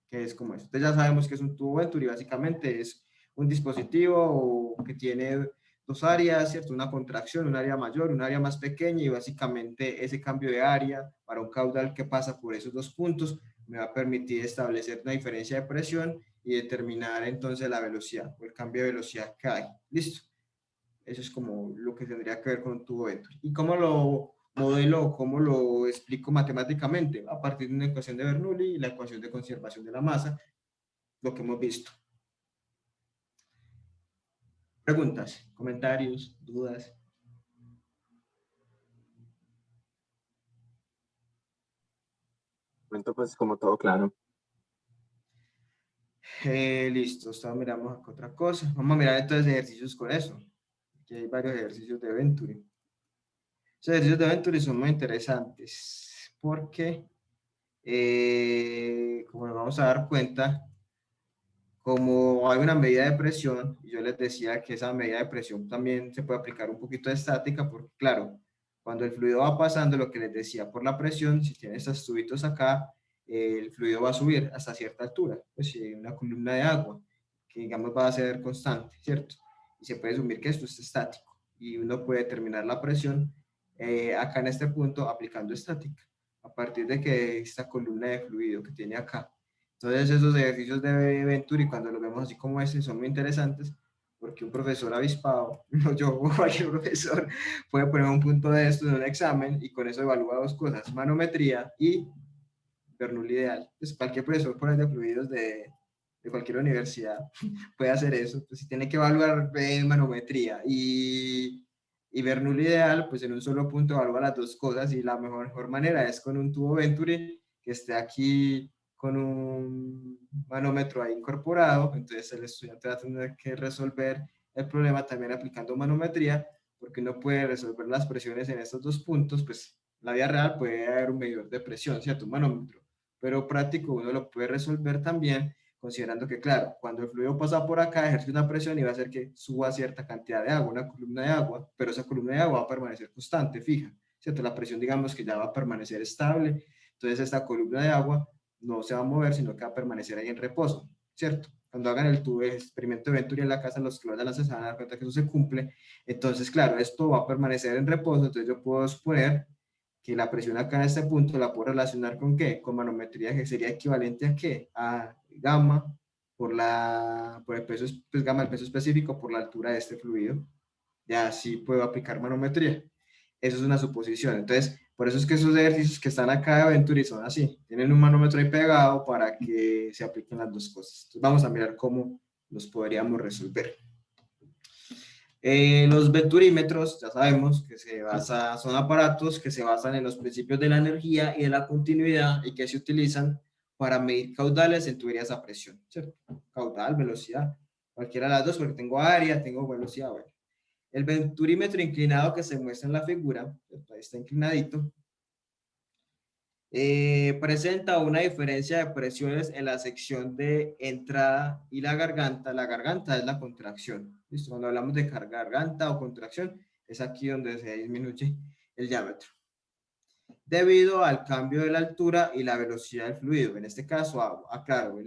que es como eso. Entonces ya sabemos que es un tubo Venturi, básicamente es un dispositivo que tiene dos áreas, ¿cierto? Una contracción, un área mayor, un área más pequeña, y básicamente ese cambio de área para un caudal que pasa por esos dos puntos me va a permitir establecer una diferencia de presión y determinar entonces la velocidad o el cambio de velocidad que hay. ¿Listo? Eso es como lo que tendría que ver con un tubo Venturi. ¿Y cómo lo modelo, cómo lo explico matemáticamente? A partir de una ecuación de Bernoulli y la ecuación de conservación de la masa, lo que hemos visto. Preguntas, comentarios, dudas. Momento, pues como todo claro. Listo, miramos acá otra cosa. Vamos a mirar entonces ejercicios con eso. Aquí hay varios ejercicios de Venturi. Esos ejercicios de Venturi son muy interesantes porque, como nos vamos a dar cuenta, como hay una medida de presión, y yo les decía que esa medida de presión también se puede aplicar un poquito de estática, porque claro, cuando el fluido va pasando, lo que les decía por la presión, si tiene estos tubitos acá, el fluido va a subir hasta cierta altura, pues si hay una columna de agua, que digamos va a ser constante, ¿cierto? Y se puede asumir que esto es estático, y uno puede determinar la presión acá en este punto aplicando estática, a partir de que esta columna de fluido que tiene acá. Entonces esos ejercicios de Venturi, cuando los vemos así como este, son muy interesantes, porque un profesor avispado, no yo o cualquier profesor, puede poner un punto de esto en un examen y con eso evalúa dos cosas, manometría y Bernoulli ideal. Pues cualquier profesor por ahí de fluidos de cualquier universidad puede hacer eso. Pues si tiene que evaluar manometría y Bernoulli ideal, pues en un solo punto evalúa las dos cosas y la mejor manera es con un tubo Venturi que esté aquí con un manómetro ahí incorporado. Entonces el estudiante va a tener que resolver el problema también aplicando manometría, porque uno puede resolver las presiones en estos dos puntos, pues en la vida real puede haber un medidor de presión, ¿cierto? Un manómetro, pero práctico uno lo puede resolver también considerando que, claro, cuando el fluido pasa por acá, ejerce una presión y va a hacer que suba cierta cantidad de agua, una columna de agua, pero esa columna de agua va a permanecer constante, fija, ¿cierto? La presión, digamos que ya va a permanecer estable, entonces esta columna de agua no se va a mover, sino que va a permanecer ahí en reposo, ¿cierto? Cuando hagan el tubo, experimento de Venturi en la casa, los que lo vayan a hacer se van a dar cuenta que eso se cumple. Entonces, claro, esto va a permanecer en reposo, entonces yo puedo suponer que la presión acá en este punto la puedo relacionar con ¿qué? Con manometría, que sería equivalente a ¿qué? A gamma por el peso, pues gamma, el peso específico por la altura de este fluido. Ya así puedo aplicar manometría. Eso es una suposición. Entonces, por eso es que esos ejercicios que están acá de Venturi son así. Tienen un manómetro ahí pegado para que se apliquen las dos cosas. Entonces, vamos a mirar cómo los podríamos resolver. Los venturímetros, ya sabemos que son aparatos que se basan en los principios de la energía y de la continuidad y que se utilizan para medir caudales en tuberías a presión, ¿cierto? Caudal, velocidad, cualquiera de las dos, porque tengo área, tengo velocidad, bueno. El venturímetro inclinado que se muestra en la figura, ahí está inclinadito, presenta una diferencia de presiones en la sección de entrada y la garganta. La garganta es la contracción. ¿Listo? Cuando hablamos de garganta o contracción, es aquí donde se disminuye el diámetro. Debido al cambio de la altura y la velocidad del fluido. En este caso, claro,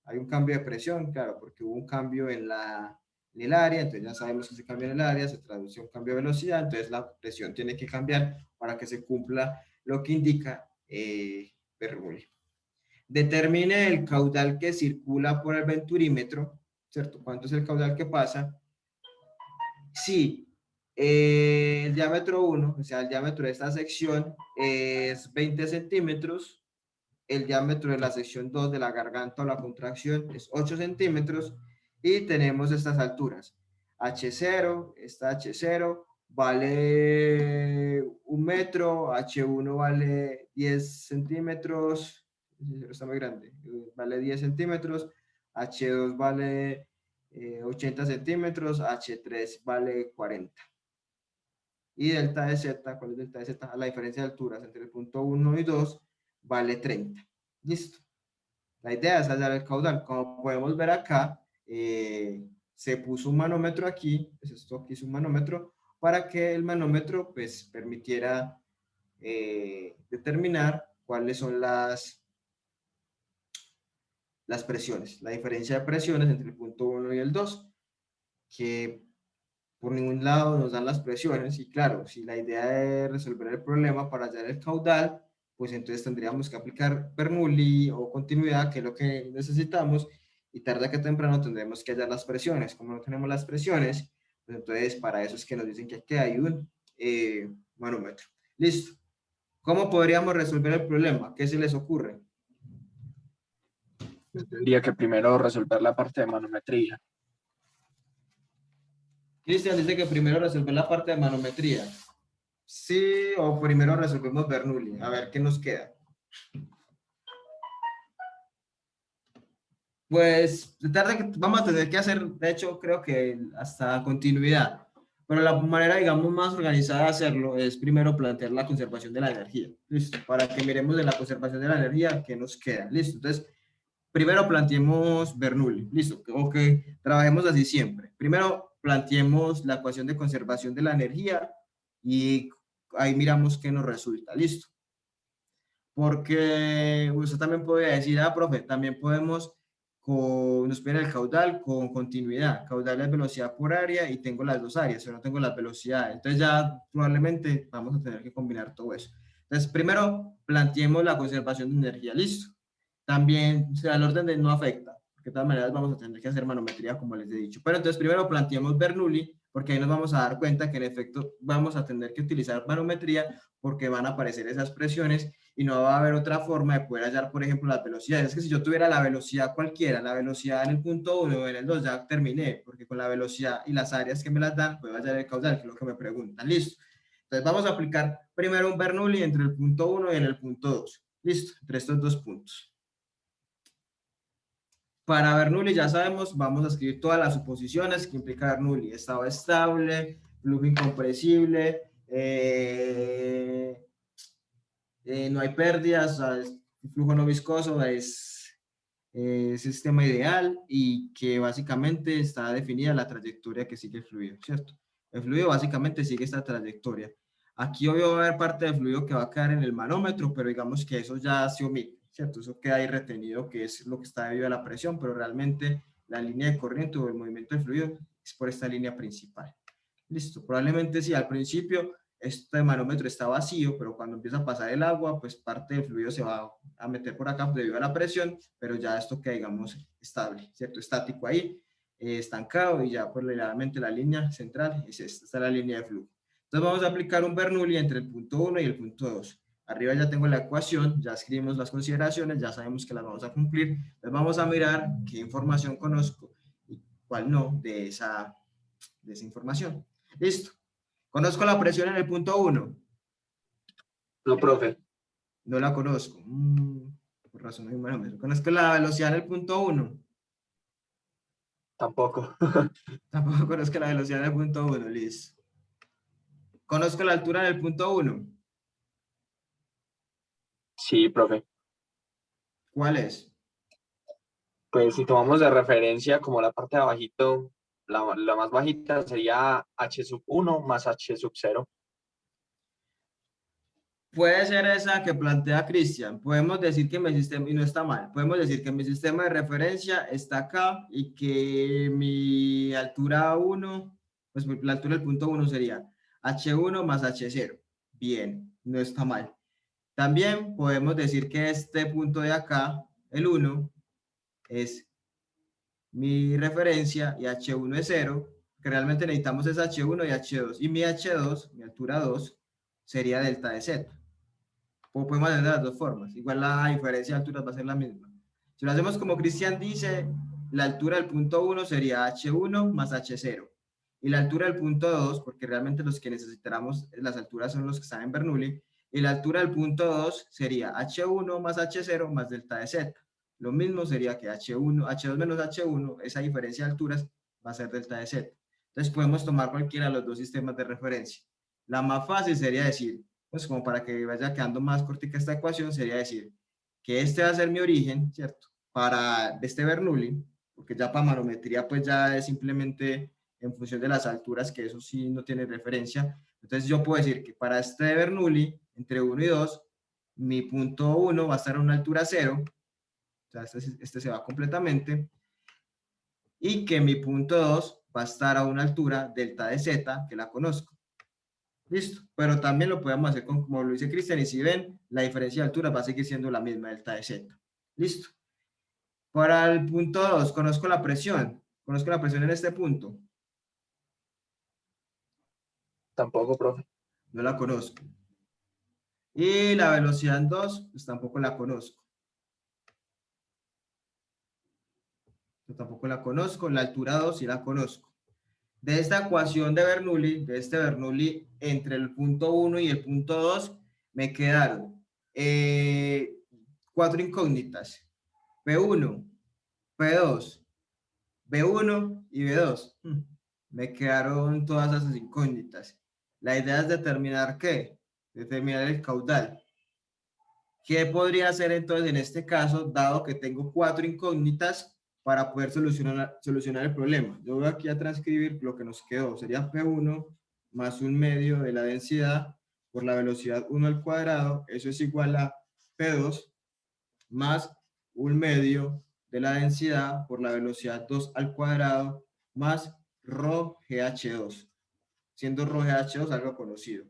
hay un cambio de presión, claro, porque hubo un cambio en el área, entonces ya sabemos que ese cambio en el área se traduce a un cambio de velocidad, entonces la presión tiene que cambiar para que se cumpla lo que indica Bernoulli. Determine el caudal que circula por el venturímetro, ¿cierto? ¿Cuánto es el caudal que pasa? Si el diámetro 1, o sea, el diámetro de esta sección es 20 centímetros, el diámetro de la sección 2 de la garganta o la contracción es 8 centímetros y tenemos estas alturas. H0, esta H0 vale 1 metro, H1 vale 10 centímetros, está muy grande, vale 10 centímetros, H2 vale 80 centímetros, H3 vale 40. Y delta de Z, ¿cuál es delta de Z? La diferencia de alturas entre el punto 1 y 2 vale 30. Listo. La idea es hallar el caudal. Como podemos ver acá, se puso un manómetro aquí, pues esto aquí es un manómetro, para que el manómetro pues permitiera determinar cuáles son las presiones, la diferencia de presiones entre el punto 1 y el 2, que por ningún lado nos dan las presiones, y claro, si la idea es resolver el problema para hallar el caudal, pues entonces tendríamos que aplicar Bernoulli o continuidad, que es lo que necesitamos, y tarde que temprano tendremos que hallar las presiones. Como no tenemos las presiones, pues entonces para eso es que nos dicen que aquí hay un manómetro. Listo. ¿Cómo podríamos resolver el problema? ¿Qué se les ocurre? Tendría que primero resolver la parte de manometría. Cristian dice que primero resolver la parte de manometría. Sí, o primero resolvemos Bernoulli. A ver qué nos queda. Pues de tarde que vamos a tener que hacer, de hecho, creo que hasta continuidad. Pero la manera, digamos, más organizada de hacerlo es primero plantear la conservación de la energía. Listo. Para que miremos de la conservación de la energía qué nos queda. Listo. Entonces, primero planteemos Bernoulli. Listo. Ok, trabajemos así siempre. Primero planteemos la ecuación de conservación de la energía y ahí miramos qué nos resulta. Listo. Porque usted también podría decir, profe, también podemos nos viene el caudal con continuidad. Caudal es velocidad por área y tengo las dos áreas, pero no tengo las velocidades. Entonces ya probablemente vamos a tener que combinar todo eso. Entonces, primero planteemos la conservación de energía. Listo. también, o sea, el orden no afecta, porque de todas maneras vamos a tener que hacer manometría, como les he dicho. Pero entonces primero planteamos Bernoulli, porque ahí nos vamos a dar cuenta que en efecto vamos a tener que utilizar manometría, porque van a aparecer esas presiones y no va a haber otra forma de poder hallar, por ejemplo, las velocidades. Es que si yo tuviera la velocidad cualquiera, la velocidad en el punto 1 o en el 2, ya terminé, porque con la velocidad y las áreas que me las dan, puedo hallar el caudal, que es lo que me preguntan. Listo. Entonces vamos a aplicar primero un Bernoulli entre el punto 1 y en el punto 2. Listo, entre estos dos puntos. Para Bernoulli ya sabemos, vamos a escribir todas las suposiciones que implica Bernoulli. Estado estable, flujo incompresible, no hay pérdidas, flujo no viscoso es sistema ideal y que básicamente está definida la trayectoria que sigue el fluido, ¿cierto? El fluido básicamente sigue esta trayectoria. Aquí obvio va a haber parte del fluido que va a quedar en el manómetro, pero digamos que eso ya se omite, ¿cierto? Eso queda ahí retenido, que es lo que está debido a la presión, pero realmente la línea de corriente o el movimiento del fluido es por esta línea principal. Listo, probablemente sí, al principio este manómetro está vacío, pero cuando empieza a pasar el agua, pues parte del fluido se va a meter por acá debido a la presión, pero ya esto queda, digamos, estable, ¿cierto? Estático ahí, estancado, y ya pues realmente la línea central es esta es la línea de flujo. Entonces vamos a aplicar un Bernoulli entre el punto 1 y el punto 2. Arriba ya tengo la ecuación, ya escribimos las consideraciones, ya sabemos que las vamos a cumplir. Entonces vamos a mirar qué información conozco y cuál no de esa información. Listo. Conozco la presión en el punto 1. No, profe. No la conozco. Por razón hay un manómetro. Conozco la velocidad en el punto 1. Tampoco. Tampoco conozco la velocidad en el punto 1. Listo. Conozco la altura en el punto 1. Sí, profe. ¿Cuál es? Pues si tomamos de referencia como la parte de abajito, la más bajita sería H sub 1 más H sub 0. Puede ser esa que plantea Cristian. Podemos decir que mi sistema, y no está mal, podemos decir que mi sistema de referencia está acá y que mi altura 1, pues la altura del punto 1 sería H1 más H0. Bien, no está mal. También podemos decir que este punto de acá, el 1, es mi referencia y H1 es 0, que realmente necesitamos es H1 y H2. Y mi H2, mi altura 2, sería delta de Z. O podemos hacer de las dos formas. Igual la diferencia de alturas va a ser la misma. Si lo hacemos como Cristian dice, la altura del punto 1 sería H1 más H0. Y la altura del punto 2, porque realmente los que necesitamos las alturas son los que están en Bernoulli, y la altura del punto 2 sería H1 más H0 más delta de Z. Lo mismo sería que H2 menos H1, esa diferencia de alturas va a ser delta de Z. Entonces podemos tomar cualquiera de los dos sistemas de referencia. La más fácil sería decir, pues como para que vaya quedando más cortica esta ecuación, sería decir que este va a ser mi origen, ¿cierto? Para este Bernoulli, porque ya para manometría pues ya es simplemente en función de las alturas, que eso sí no tiene referencia. Entonces yo puedo decir que para este Bernoulli, entre 1 y 2, mi punto 1 va a estar a una altura 0, o sea, este se va completamente, y que mi punto 2 va a estar a una altura delta de Z, que la conozco. Listo, pero también lo podemos hacer como lo dice Cristian, y si ven, la diferencia de altura va a seguir siendo la misma, delta de Z. Listo. Para el punto 2, conozco la presión en este punto. Tampoco, profe. No la conozco. Y la velocidad en 2, pues tampoco la conozco. Yo tampoco la conozco. La altura 2 sí la conozco. De esta ecuación de Bernoulli, de este Bernoulli, entre el punto 1 y el punto 2, me quedaron 4 incógnitas. P1, P2, B1 y B2. Me quedaron todas esas incógnitas. La idea es determinar ¿qué? Determinar el caudal. ¿Qué podría hacer entonces en este caso, dado que tengo 4 incógnitas para poder solucionar el problema? Yo voy aquí a transcribir lo que nos quedó. Sería P1 más 1 medio de la densidad por la velocidad 1 al cuadrado. Eso es igual a P2 más 1 medio de la densidad por la velocidad 2 al cuadrado más ρ GH2, siendo ρ GH2 algo conocido.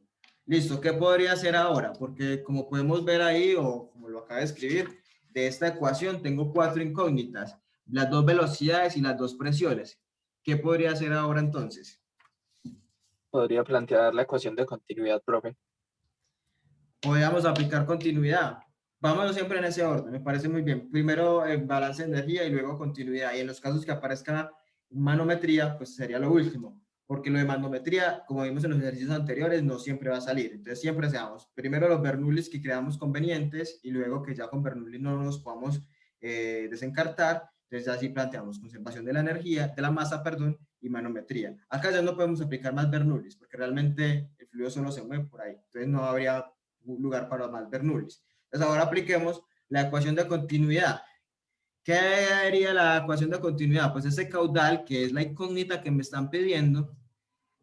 Listo, ¿qué podría hacer ahora? Porque como podemos ver ahí, o como lo acaba de escribir, de esta ecuación tengo 4 incógnitas, las 2 velocidades y las 2 presiones. ¿Qué podría hacer ahora entonces? Podría plantear la ecuación de continuidad, profe. Podríamos aplicar continuidad. Vámonos siempre en ese orden, me parece muy bien. Primero balance de energía y luego continuidad. Y en los casos que aparezca manometría, pues sería lo último. Porque lo de manometría, como vimos en los ejercicios anteriores, no siempre va a salir. Entonces siempre seamos primero los Bernoullis que creamos convenientes y luego que ya con Bernoulli no nos podamos desencartar. Entonces así planteamos conservación de la energía, de la masa, perdón, y manometría. Acá ya no podemos aplicar más Bernoullis porque realmente el fluido solo se mueve por ahí. Entonces no habría un lugar para más Bernoullis. Entonces ahora apliquemos la ecuación de continuidad. ¿Qué haría la ecuación de continuidad? Pues ese caudal, que es la incógnita que me están pidiendo,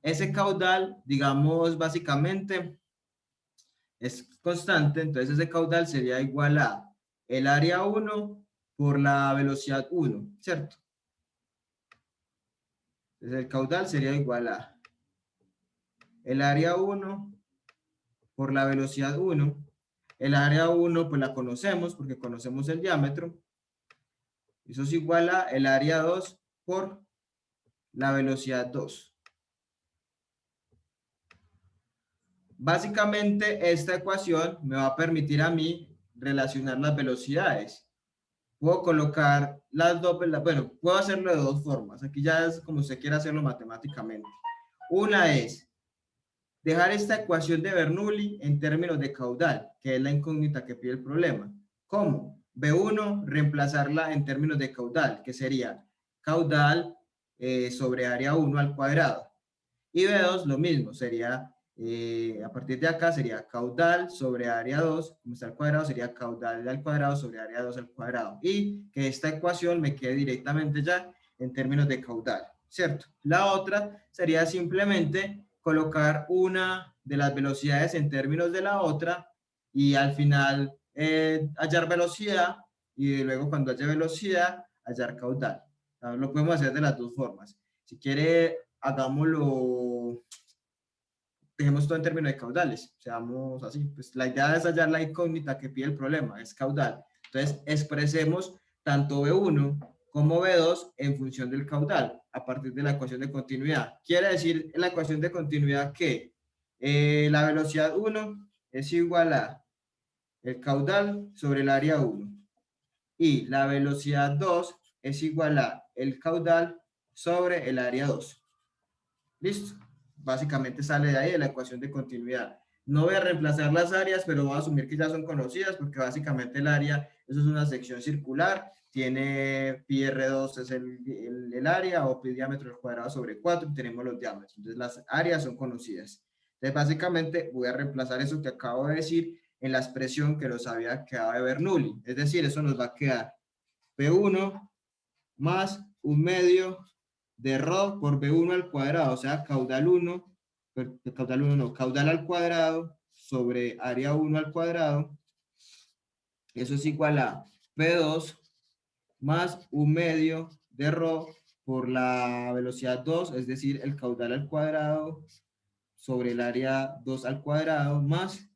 ese caudal, digamos, básicamente es constante, entonces ese caudal sería igual a el área 1 por la velocidad 1, ¿cierto? Entonces el caudal sería igual a el área 1 por la velocidad 1. El área 1 pues la conocemos porque conocemos el diámetro. Eso es igual a el área 2 por la velocidad 2. Básicamente esta ecuación me va a permitir a mí relacionar las velocidades. Puedo colocar las dos, bueno, puedo hacerlo de dos formas. Aquí ya es como usted quiera hacerlo matemáticamente. Una es dejar esta ecuación de Bernoulli en términos de caudal, que es la incógnita que pide el problema. ¿Cómo? B1, reemplazarla en términos de caudal, que sería caudal sobre área 1 al cuadrado. Y B2 lo mismo, sería, a partir de acá sería caudal sobre área 2, como está al cuadrado, sería caudal al cuadrado sobre área 2 al cuadrado. Y que esta ecuación me quede directamente ya en términos de caudal, ¿cierto? La otra sería simplemente colocar una de las velocidades en términos de la otra y al final hallar velocidad y luego cuando haya velocidad hallar caudal. Lo podemos hacer de las dos formas. Si quiere, hagámoslo, dejemos todo en términos de caudales, seamos así. Pues la idea es hallar la incógnita que pide el problema, es caudal. Entonces, expresemos tanto B1 como B2 en función del caudal, a partir de la ecuación de continuidad. Quiere decir en la ecuación de continuidad que la velocidad 1 es igual a el caudal sobre el área 1 y la velocidad 2 es igual a el caudal sobre el área 2. ¿Listo? Básicamente sale de ahí de la ecuación de continuidad. No voy a reemplazar las áreas, pero voy a asumir que ya son conocidas porque básicamente el área, eso es una sección circular, tiene pi R2 es el área o pi diámetro al cuadrado sobre 4 y tenemos los diámetros. Entonces las áreas son conocidas. Entonces básicamente voy a reemplazar eso que acabo de decir en la expresión que nos había quedado de Bernoulli. Es decir, eso nos va a quedar P1 más un medio de ρ por B1 al cuadrado, o sea, caudal 1, caudal 1 no, caudal al cuadrado sobre área 1 al cuadrado. Eso es igual a P2 más un medio de ρ por la velocidad 2, es decir, el caudal al cuadrado sobre el área 2 al cuadrado más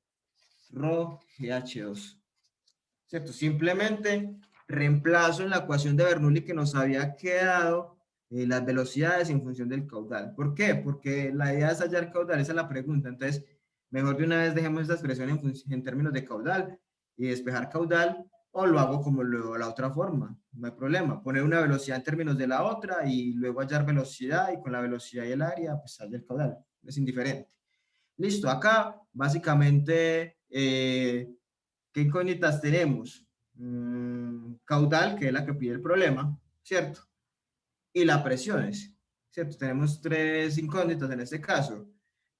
ρ GH2. ¿Cierto? Simplemente reemplazo en la ecuación de Bernoulli que nos había quedado las velocidades en función del caudal. ¿Por qué? Porque la idea es hallar caudal, esa es la pregunta. Entonces, mejor de una vez dejemos esta expresión en términos de caudal y despejar caudal, o lo hago como la otra forma, no hay problema. Poner una velocidad en términos de la otra y luego hallar velocidad y con la velocidad y el área, pues hallar caudal. Es indiferente. Listo, acá básicamente, ¿qué incógnitas tenemos? Caudal, que es la que pide el problema, ¿cierto? Y las presiones, ¿cierto? Tenemos tres incógnitas en este caso.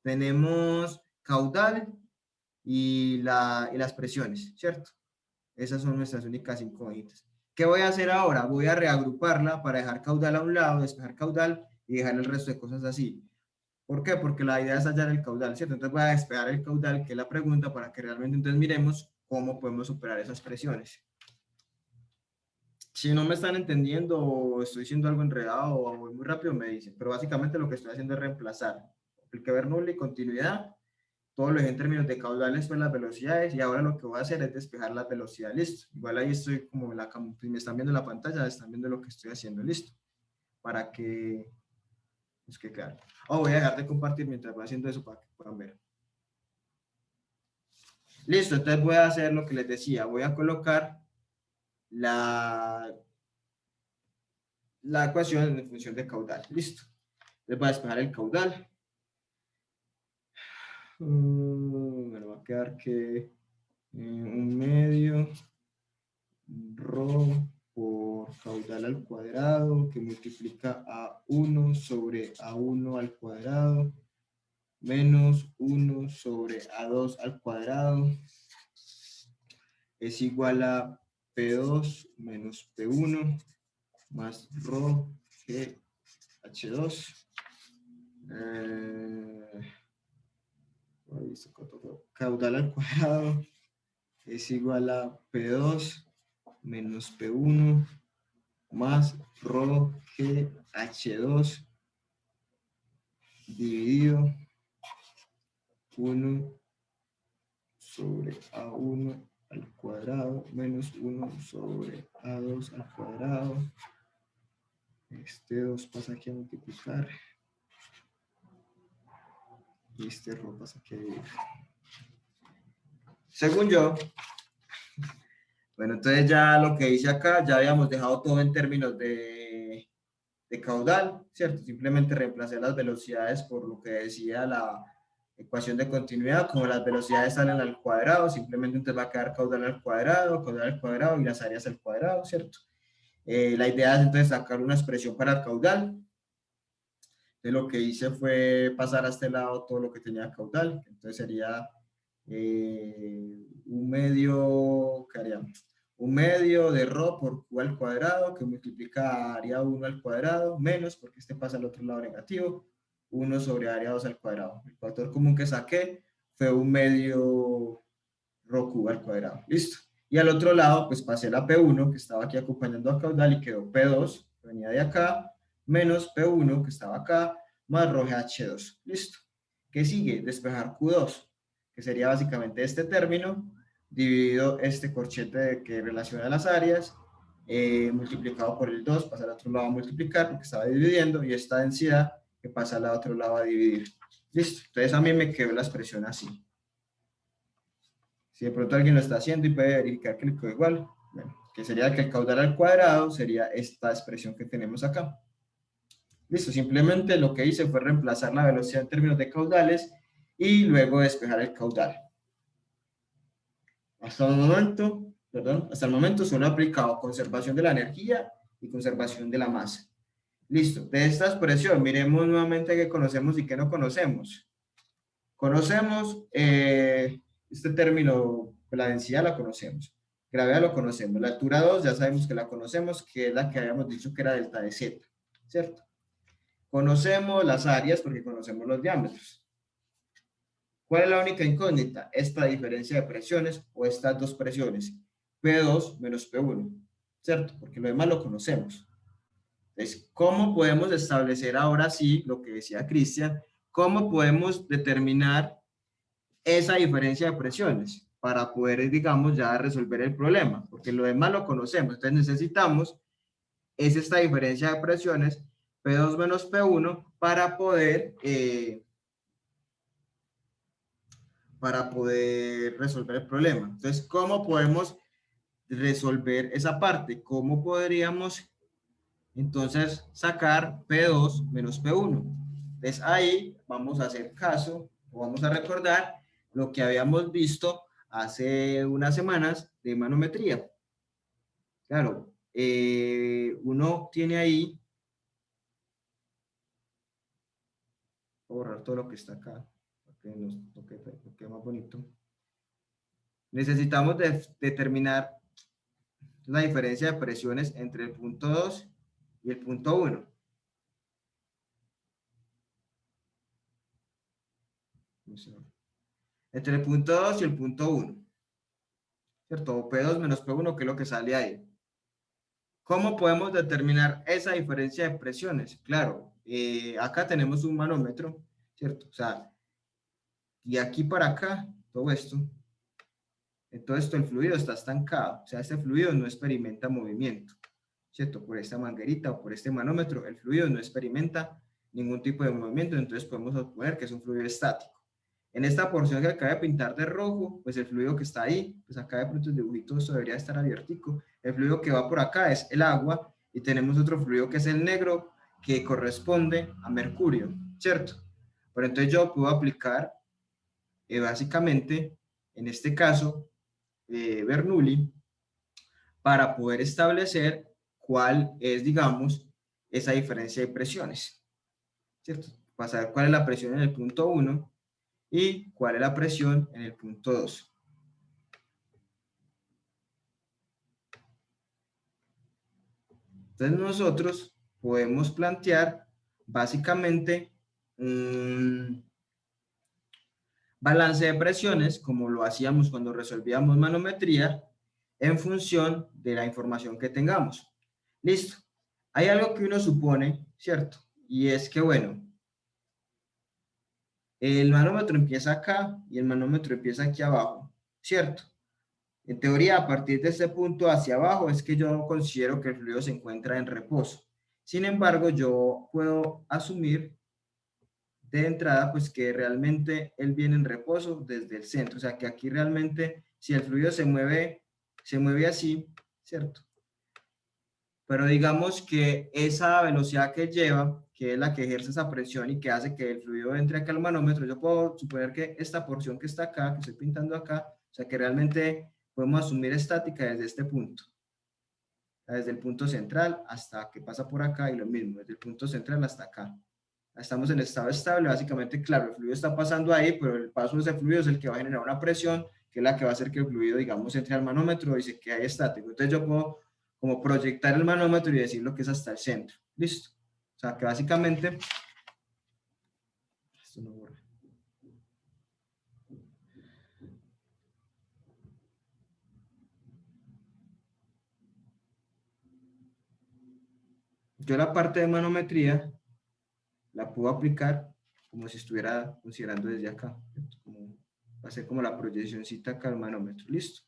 Tenemos caudal y las presiones, ¿cierto? Esas son nuestras únicas incógnitas. ¿Qué voy a hacer ahora? Voy a reagruparla para dejar caudal a un lado, despejar caudal y dejar el resto de cosas así. ¿Por qué? Porque la idea es hallar el caudal, ¿cierto? Entonces voy a despejar el caudal, que es la pregunta, para que realmente entonces miremos cómo podemos superar esas presiones. Si no me están entendiendo o estoy diciendo algo enredado o muy rápido, me dicen. Pero básicamente lo que estoy haciendo es reemplazar. Apliqué Bernoulli, continuidad, todo lo dejé en términos de caudales, pues las velocidades, y ahora lo que voy a hacer es despejar las velocidades, listo. Igual ahí estoy como si me están viendo la pantalla, están viendo lo que estoy haciendo, listo. Para que, pues que claro. Voy a dejar de compartir mientras voy haciendo eso para que puedan ver. Listo, entonces voy a hacer lo que les decía, voy a colocar la ecuación en función de caudal, listo. Les voy a despejar el caudal. Me va a quedar que 1/2 ρ por caudal al cuadrado, que multiplica a 1 sobre A1 al cuadrado, menos 1 sobre A2 al cuadrado, es igual a P2 menos P1 más ρ G H2. Caudal al cuadrado es igual a P2 menos P1 más ρ G H2 dividido 1 sobre A1 al cuadrado menos 1 sobre A2 al cuadrado. Este 2 pasa aquí a multiplicar. Y este ρ pasa aquí a dividir. Según yo, bueno, entonces ya lo que hice acá, ya habíamos dejado todo en términos de caudal, ¿cierto? Simplemente reemplacé las velocidades por lo que decía la ecuación de continuidad, como las velocidades salen al cuadrado, simplemente entonces va a quedar caudal al cuadrado y las áreas al cuadrado, ¿cierto? La idea es entonces sacar una expresión para el caudal. Entonces lo que hice fue pasar a este lado todo lo que tenía caudal, entonces sería 1/2, ¿qué haríamos? 1/2 de ρ por q al cuadrado, que multiplica área 1 al cuadrado, menos, porque este pasa al otro lado negativo, 1 sobre área 2 al cuadrado. El factor común que saqué fue 1/2 ρ q al cuadrado. Listo. Y al otro lado, pues pasé la P1, que estaba aquí acompañando a caudal, y quedó P2, que venía de acá, menos P1, que estaba acá, más ρ H2. Listo. ¿Qué sigue? Despejar Q2, que sería básicamente este término, dividido este corchete que relaciona las áreas, multiplicado por el 2, pasa al otro lado a multiplicar, porque estaba dividiendo, y esta densidad que pasa al otro lado a dividir. Listo. Entonces a mí me quedó la expresión así. Si de pronto alguien lo está haciendo y puede verificar que le quedó igual, bueno, que sería que el caudal al cuadrado sería esta expresión que tenemos acá. Listo, simplemente lo que hice fue reemplazar la velocidad en términos de caudales y luego despejar el caudal. Hasta el momento solo he aplicado conservación de la energía y conservación de la masa. Listo, de esta expresión miremos nuevamente qué conocemos y qué no conocemos. Conocemos este término, la densidad la conocemos, gravedad lo conocemos, la altura 2 ya sabemos que la conocemos, que es la que habíamos dicho que era delta de z, ¿cierto? Conocemos las áreas porque conocemos los diámetros. ¿Cuál es la única incógnita? Esta diferencia de presiones o estas dos presiones, P2 menos P1, ¿cierto? Porque lo demás lo conocemos. Entonces, ¿cómo podemos establecer ahora sí lo que decía Cristian? ¿Cómo podemos determinar esa diferencia de presiones para poder, digamos, ya resolver el problema? Porque lo demás lo conocemos, entonces necesitamos esta diferencia de presiones, P2 menos P1, para poder resolver el problema. Entonces, ¿cómo podemos resolver esa parte? ¿Cómo podríamos entonces sacar P2 menos P1? Entonces ahí vamos a hacer caso, o vamos a recordar lo que habíamos visto hace unas semanas de manometría. Claro, uno tiene ahí, voy a borrar todo lo que está acá, para que nos toque más bonito. Necesitamos determinar la diferencia de presiones entre el punto 2 y el punto 1. Entre el punto 2 y el punto 1. ¿Cierto? O P2 menos P1, que es lo que sale ahí. ¿Cómo podemos determinar esa diferencia de presiones? Claro, acá tenemos un manómetro, ¿cierto? O sea, y aquí para acá, todo esto el fluido está estancado, o sea, este fluido no experimenta movimiento, ¿cierto? Por esta manguerita o por este manómetro, el fluido no experimenta ningún tipo de movimiento, entonces podemos suponer que es un fluido estático. En esta porción que acaba de pintar de rojo, pues el fluido que está ahí, pues acá de pronto el dibujito esto debería estar abiertico, el fluido que va por acá es el agua, y tenemos otro fluido que es el negro, que corresponde a mercurio, ¿cierto? Pero entonces yo puedo aplicar, básicamente, en este caso, Bernoulli, para poder establecer cuál es, digamos, esa diferencia de presiones, ¿cierto? Para saber cuál es la presión en el punto 1 y cuál es la presión en el punto 2. Entonces nosotros podemos plantear básicamente un balance de presiones, como lo hacíamos cuando resolvíamos manometría, en función de la información que tengamos. Listo. Hay algo que uno supone, ¿cierto? Y es que, bueno, el manómetro empieza acá y el manómetro empieza aquí abajo, ¿cierto? En teoría, a partir de este punto hacia abajo es que yo considero que el fluido se encuentra en reposo. Sin embargo, yo puedo asumir de entrada, pues que realmente él viene en reposo desde el centro. O sea, que aquí realmente, si el fluido se mueve así, ¿cierto? Pero digamos que esa velocidad que lleva, que es la que ejerce esa presión y que hace que el fluido entre acá al manómetro, yo puedo suponer que esta porción que está acá, que estoy pintando acá, o sea que realmente podemos asumir estática desde este punto, desde el punto central hasta que pasa por acá y lo mismo, desde el punto central hasta acá. Estamos en estado estable, básicamente, claro, el fluido está pasando ahí, pero el paso de ese fluido es el que va a generar una presión, que es la que va a hacer que el fluido, digamos, entre al manómetro y se quede ahí estático. Entonces yo puedo como proyectar el manómetro y decir lo que es hasta el centro. ¿Listo? O sea, que básicamente... Esto no borra. Yo la parte de manometría la puedo aplicar como si estuviera considerando desde acá. Como, va a ser como la proyeccióncita acá al manómetro. ¿Listo?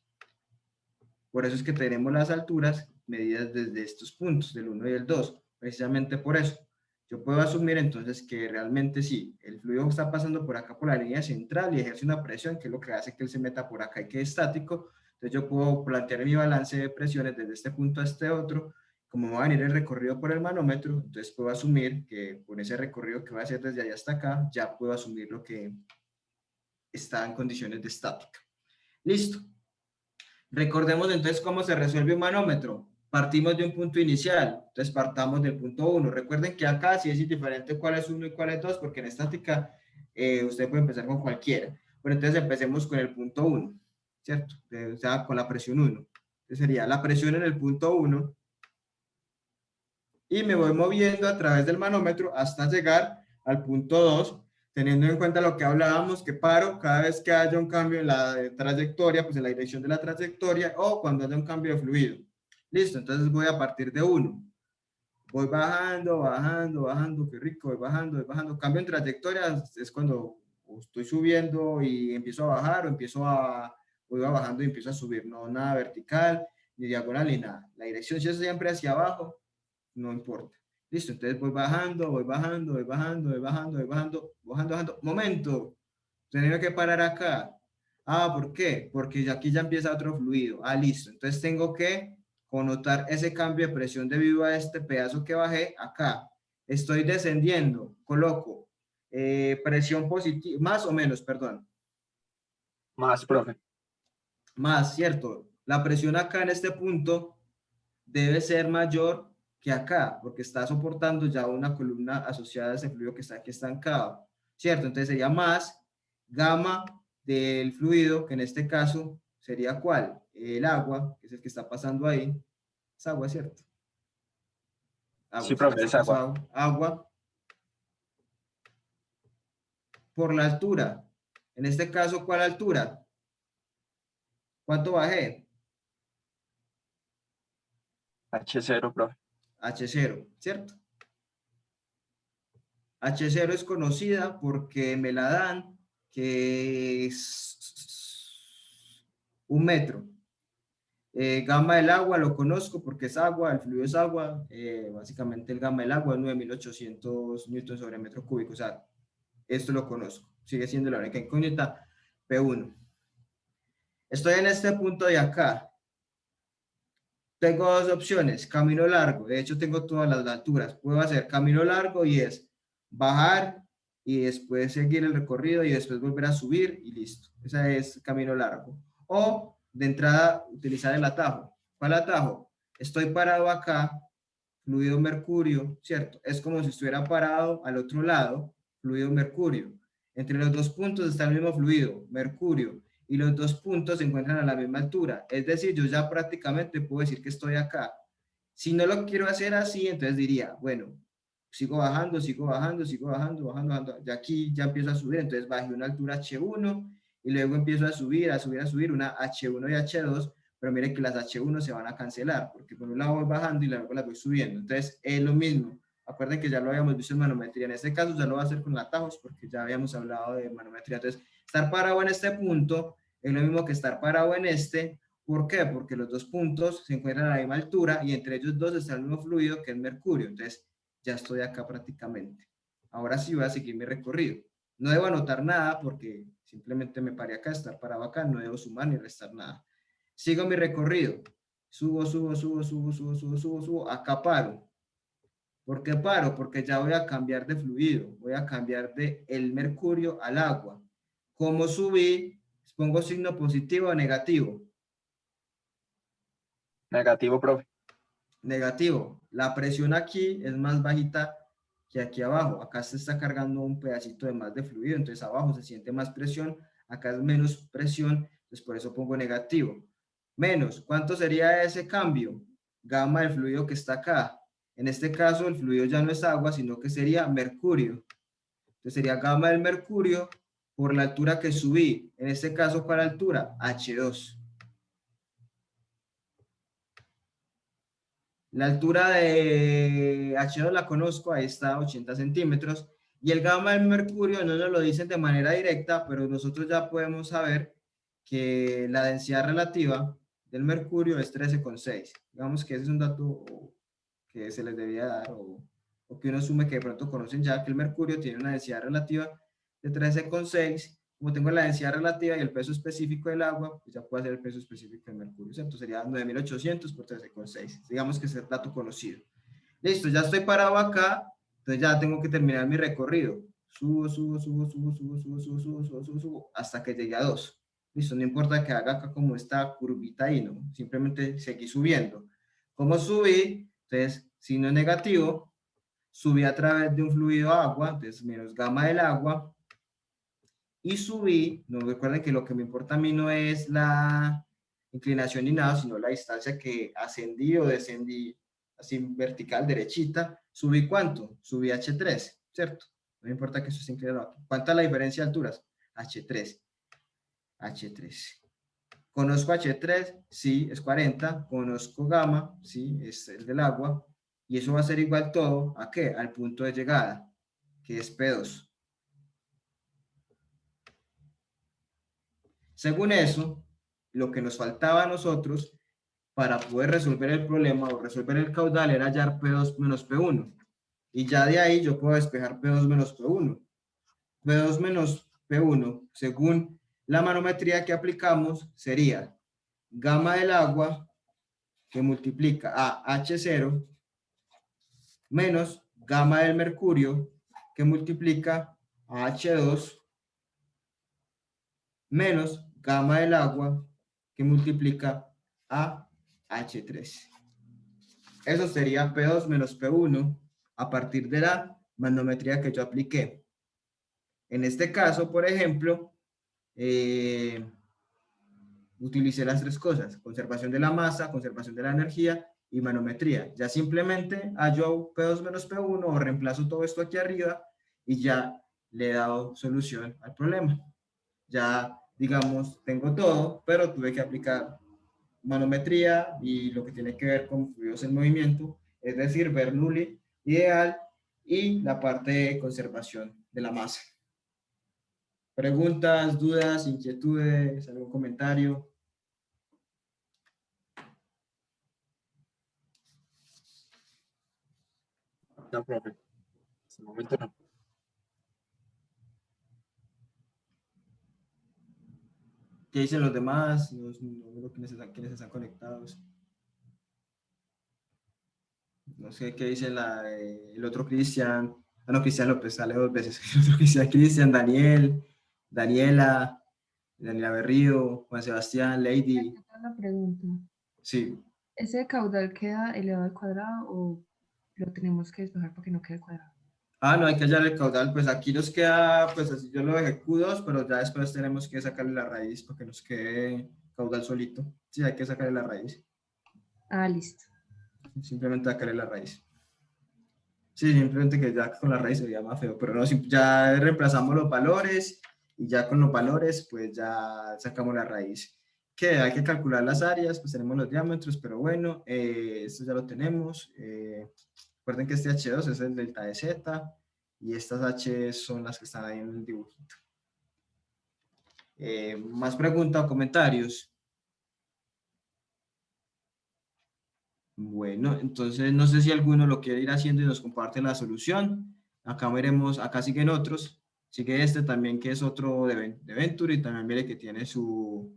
Por eso es que tenemos las alturas medidas desde estos puntos, del 1 y el 2, precisamente por eso. Yo puedo asumir entonces que realmente sí, el fluido está pasando por acá por la línea central y ejerce una presión que es lo que hace que él se meta por acá y quede estático. Entonces yo puedo plantear mi balance de presiones desde este punto a este otro. Como va a venir el recorrido por el manómetro, entonces puedo asumir que con ese recorrido que va a hacer desde allá hasta acá, ya puedo asumir lo que está en condiciones de estática. Listo. Recordemos entonces cómo se resuelve un manómetro. Partimos de un punto inicial, entonces partamos del punto 1. Recuerden que acá sí es indiferente cuál es 1 y cuál es 2, porque en estática usted puede empezar con cualquiera. Pero entonces empecemos con el punto 1, ¿cierto? O sea, con la presión 1. Entonces sería la presión en el punto 1 y me voy moviendo a través del manómetro hasta llegar al punto 2, teniendo en cuenta lo que hablábamos, que paro cada vez que haya un cambio en la trayectoria, pues en la dirección de la trayectoria, o cuando haya un cambio de fluido. Listo, entonces voy a partir de 1. Voy bajando, bajando, bajando, qué rico, voy bajando. Cambio en trayectoria es cuando estoy subiendo y empiezo a bajar, voy bajando y empiezo a subir, no nada vertical, ni diagonal, ni nada. La dirección si es siempre hacia abajo, no importa. Listo, entonces voy bajando, voy bajando, voy bajando, voy bajando, voy bajando, bajando, bajando. Momento, tengo que parar acá. Ah, ¿por qué? Porque aquí ya empieza otro fluido. Ah, listo. Entonces tengo que connotar ese cambio de presión debido a este pedazo que bajé acá. Estoy descendiendo, coloco presión positiva, más o menos, perdón. Más, profe. Más, ¿cierto? La presión acá en este punto debe ser mayor que acá, porque está soportando ya una columna asociada a ese fluido que está aquí estancado, ¿cierto? Entonces sería más gamma del fluido, que en este caso sería ¿cuál? El agua, que es el que está pasando ahí. Es agua, ¿cierto? Agua, Sí, sí, en profe, este es caso agua. agua por la altura. En este caso, ¿cuál altura? ¿Cuánto bajé? H0, profe. H0, ¿cierto? H0 es conocida porque me la dan que es 1 metro. Gamma del agua lo conozco porque es agua, el fluido es agua. Básicamente el gamma del agua es 9.800 newtons sobre metro cúbico. O sea, esto lo conozco. Sigue siendo la única incógnita. P1. Estoy en este punto de acá. Tengo dos opciones. Camino largo. De hecho, tengo todas las alturas. Puedo hacer camino largo y es bajar y después seguir el recorrido y después volver a subir y listo. Ese es camino largo. O de entrada utilizar el atajo. ¿Cuál atajo? Estoy parado acá, fluido mercurio, ¿cierto? Es como si estuviera parado al otro lado, fluido mercurio. Entre los dos puntos está el mismo fluido, mercurio, y los dos puntos se encuentran a la misma altura. Es decir, yo ya prácticamente puedo decir que estoy acá. Si no lo quiero hacer así, entonces diría, bueno, sigo bajando, sigo bajando, sigo bajando, bajando, bajando. Ya aquí ya empiezo a subir, entonces bajé una altura H1 y luego empiezo a subir, a subir, a subir una H1 y H2, pero mire que las H1 se van a cancelar, porque por un lado voy bajando y luego las voy subiendo. Entonces es lo mismo. Acuerden que ya lo habíamos visto en manometría. En este caso ya lo voy a hacer con atajos, porque ya habíamos hablado de manometría. Entonces, estar parado en este punto es lo mismo que estar parado en este. ¿Por qué? Porque los dos puntos se encuentran a la misma altura y entre ellos dos está el mismo fluido que es mercurio. Entonces, ya estoy acá prácticamente. Ahora sí voy a seguir mi recorrido. No debo anotar nada porque simplemente me paré acá, estar parado acá, no debo sumar ni restar nada. Sigo mi recorrido. Subo, subo, subo, subo, subo, subo, subo, subo. Acá paro. ¿Por qué paro? Porque ya voy a cambiar de fluido. Voy a cambiar de el mercurio al agua. ¿Cómo subí? Pongo signo positivo o negativo. Negativo, profe. Negativo. La presión aquí es más bajita que aquí abajo. Acá se está cargando un pedacito de más de fluido, entonces abajo se siente más presión, acá es menos presión, entonces por eso pongo negativo. Menos, ¿cuánto sería ese cambio? Gamma del fluido que está acá. En este caso el fluido ya no es agua, sino que sería mercurio. Entonces sería gamma del mercurio por la altura que subí. En este caso, ¿cuál altura? H2. La altura de H2 la conozco, ahí está, 80 centímetros. Y el gamma del mercurio no nos lo dicen de manera directa, pero nosotros ya podemos saber que la densidad relativa del mercurio es 13,6. Digamos que ese es un dato que se les debía dar o que uno asume que de pronto conocen ya que el mercurio tiene una densidad relativa de 13,6. Como tengo la densidad relativa y el peso específico del agua, pues ya puedo hacer el peso específico del mercurio, ¿cierto? Sería 9.800 por 13,6. Digamos que es el dato conocido. Listo, ya estoy parado acá, entonces ya tengo que terminar mi recorrido. Subo, subo, subo, subo, subo, subo, subo, subo, subo, subo, subo, hasta que llegue a 2. Listo, no importa que haga acá como esta curvita ahí, ¿no? Simplemente seguí subiendo. ¿Cómo subí? Entonces, signo negativo, subí a través de un fluido agua, entonces menos gamma del agua, y subí, no recuerden que lo que me importa a mí no es la inclinación ni nada, sino la distancia que ascendí o descendí, así vertical, derechita. ¿Subí cuánto? Subí H3, ¿cierto? No me importa que eso esté inclinado aquí. ¿Cuánta es la diferencia de alturas? H3. H3. ¿Conozco H3? Sí, es 40. ¿Conozco gamma? Sí, es el del agua. Y eso va a ser igual todo, ¿a qué? Al punto de llegada, que es P2. Según eso, lo que nos faltaba a nosotros para poder resolver el problema o resolver el caudal era hallar P2 menos P1. Y ya de ahí yo puedo despejar P2 menos P1. P2 menos P1, según la manometría que aplicamos, sería gamma del agua que multiplica a H0 menos gamma del mercurio que multiplica a H2 menos gamma del agua que multiplica a H3. Eso sería P2 menos P1 a partir de la manometría que yo apliqué. En este caso, por ejemplo, utilicé las tres cosas: conservación de la masa, conservación de la energía y manometría. Ya simplemente hallo P2 menos P1 o reemplazo todo esto aquí arriba y ya le he dado solución al problema. Ya, digamos, tengo todo, pero tuve que aplicar manometría y lo que tiene que ver con fluidos en movimiento, es decir, Bernoulli ideal y la parte de conservación de la masa. ¿Preguntas, dudas, inquietudes, algún comentario? No, profe. Hasta el momento no. ¿Qué dicen los demás? No veo quiénes están conectados. No sé qué dice el otro Cristian. Ah, no, Cristian López, sale 2 veces. El otro Cristian, Daniel, Daniela Berrío, Juan Sebastián, Lady. Una pregunta. Sí. ¿Ese caudal queda elevado al cuadrado o lo tenemos que despejar para que no quede cuadrado? Ah, no, hay que hallar el caudal. Pues aquí nos queda, pues así yo lo dejé Q2, pero ya después tenemos que sacarle la raíz para que nos quede caudal solito. Sí, hay que sacarle la raíz. Ah, listo. Simplemente sacarle la raíz. Sí, simplemente que ya con la raíz sería más feo, pero no, ya reemplazamos los valores y ya con los valores pues ya sacamos la raíz. Que hay que calcular las áreas, pues tenemos los diámetros, pero bueno, esto ya lo tenemos. Recuerden que este H2 es el delta de Z y estas H son las que están ahí en el dibujito. ¿Más preguntas o comentarios? Bueno, entonces no sé si alguno lo quiere ir haciendo y nos comparte la solución. Acá veremos, acá siguen otros. Sigue este también que es otro de Venturi y también mire que tiene su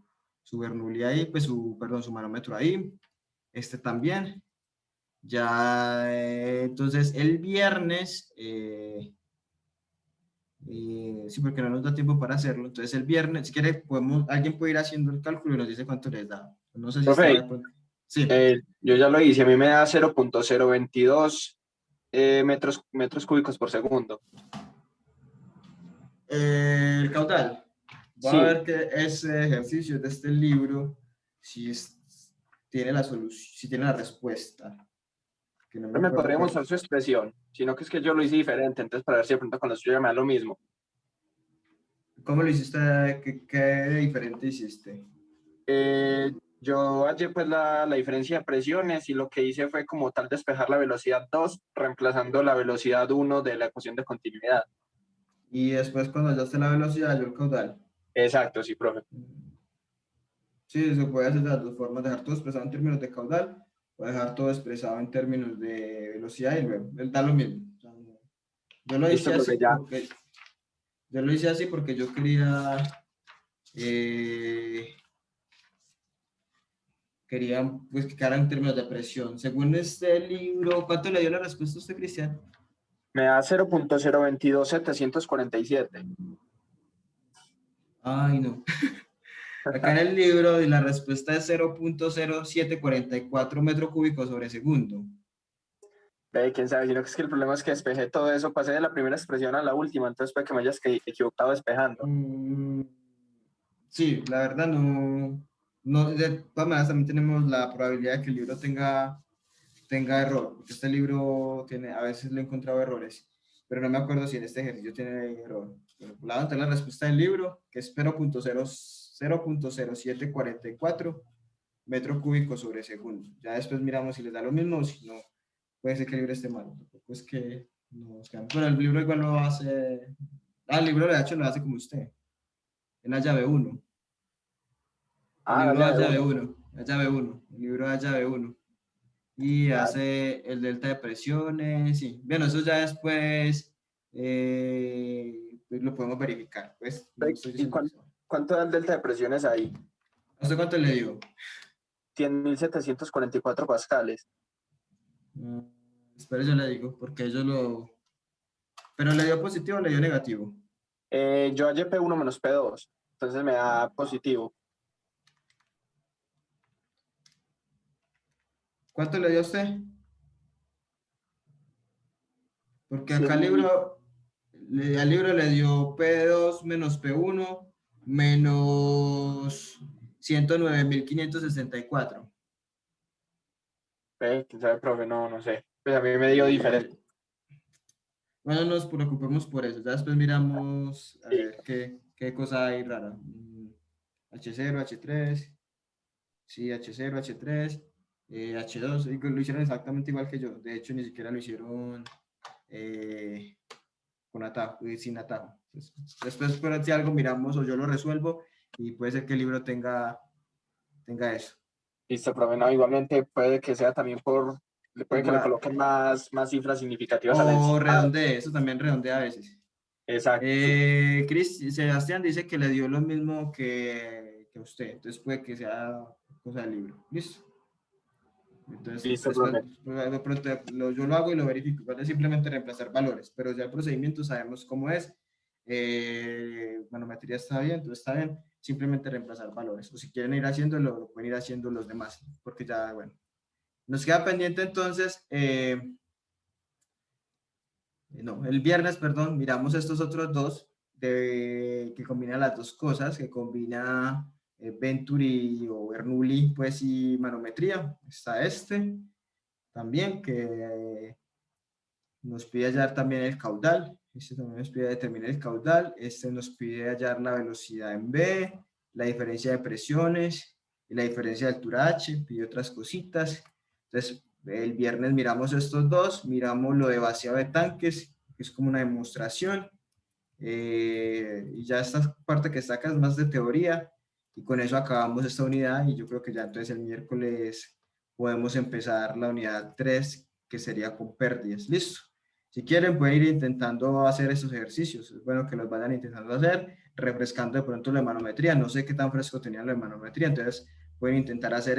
Bernoulli ahí, pues perdón, su manómetro ahí. Este también. Ya, entonces el viernes, sí, porque no nos da tiempo para hacerlo. Entonces el viernes, si quiere, alguien puede ir haciendo el cálculo y nos dice cuánto les da. No sé si Profe, está... Sí. yo ya lo hice, a mí me da 0.022 metros cúbicos por segundo. El caudal. Va a Sí, ver que ese ejercicio de este libro tiene la solución, si tiene la respuesta. Que no me me acuerdo podría cuál. mostrar su expresión, sino que es que yo lo hice diferente, entonces para ver si de pronto con la suya me da lo mismo. ¿Cómo lo hiciste? ¿Qué diferente hiciste? Yo hallé pues la diferencia de presiones y lo que hice fue como tal despejar la velocidad 2 reemplazando la velocidad 1 de la ecuación de continuidad. Y después cuando hallaste la velocidad, yo el caudal. Exacto, sí, profe. Sí, se puede hacer de las dos formas, dejar todo expresado en términos de caudal o dejar todo expresado en términos de velocidad y luego, él da lo mismo. O sea, yo lo hice Listo, así profe, ya. porque yo quería eh, querían pues que quedara en términos de presión. Según este libro, ¿cuánto le dio la respuesta a usted, Cristian? Me da 0.022747. Ay, no. Acá en el libro y la respuesta es 0.0744 metros cúbicos sobre segundo. Quién sabe, sino que es que el problema es que despejé todo eso, pasé de la primera expresión a la última, entonces puede que me hayas equivocado despejando. Sí, la verdad no, de todas maneras también tenemos la probabilidad de que el libro tenga error, porque este libro tiene, a veces le he encontrado errores, pero no me acuerdo si en este ejercicio tiene error. Pero la voy a tener la respuesta del libro, que es 0.0744 metros cúbicos sobre segundo. Ya después miramos si les da lo mismo o si no, puede ser que el libro esté mal. Tampoco es que nos quedan. Pero el libro igual lo hace. Ah, el libro de hecho lo hace como usted, en la llave 1. El Ah, libro la de llave llave 1. 1, la llave 1, el libro de llave 1. Y Ah, hace el delta de presiones, sí. Bueno, eso ya después pues lo podemos verificar. Pues no estoy ¿y diciendo que sea. cuánto da el delta de presiones ahí? ¿A usted cuánto le dio? 100.744 pascales. Espero yo le digo, porque ellos lo... ¿Pero le dio positivo o le dio negativo? Yo hallé P1 menos P2, entonces me da positivo. ¿Cuánto le dio a usted? Porque acá 100.000. al libro le dio P2 menos P1 menos 109.564. ¿Quién sabe, profe? No, no sé. Pues a mí me dio diferente. Bueno, no nos preocupemos por eso. Ya después miramos a Sí. ver qué cosa hay rara. H0, H3, sí, H0, H3, H2, y lo hicieron exactamente igual que yo. De hecho, ni siquiera lo hicieron con atajo y sin atajo. Después, por si algo miramos o yo lo resuelvo y puede ser que el libro tenga eso. Listo, profe. No, igualmente puede que sea también puede que le Igual, coloquen más cifras significativas a la o encimada. redondee, eso también redondea a veces. Exacto. Sebastián dice que le dio lo mismo que usted, entonces puede que sea cosa del libro. ¿Listo? Entonces, Listo, después, profe. de pronto yo lo hago y lo verifico. Igual es simplemente reemplazar valores, pero ya el procedimiento sabemos cómo es. Manometría está bien, entonces está bien. Simplemente reemplazar valores. O si quieren ir haciéndolo, lo pueden ir haciendo los demás, porque ya, bueno. Nos queda pendiente entonces, no, el viernes, perdón, miramos estos otros dos que combinan las dos cosas, que combina Venturi o Bernoulli, pues y manometría. Está este también, que nos pide hallar también el caudal. Este también nos pide determinar el caudal. Este nos pide hallar la velocidad en B, la diferencia de presiones y la diferencia de altura H, pide otras cositas. Entonces, el viernes miramos estos dos, miramos lo de vaciado de tanques, que es como una demostración. Y ya esta parte que está acá es más de teoría. Y con eso acabamos esta unidad y yo creo que ya entonces el miércoles podemos empezar la unidad 3, que sería con pérdidas. Listo. Si quieren, pueden ir intentando hacer estos ejercicios. Es bueno que los vayan intentando hacer, refrescando de pronto la manometría. No sé qué tan fresco tenían la manometría, entonces pueden intentar hacer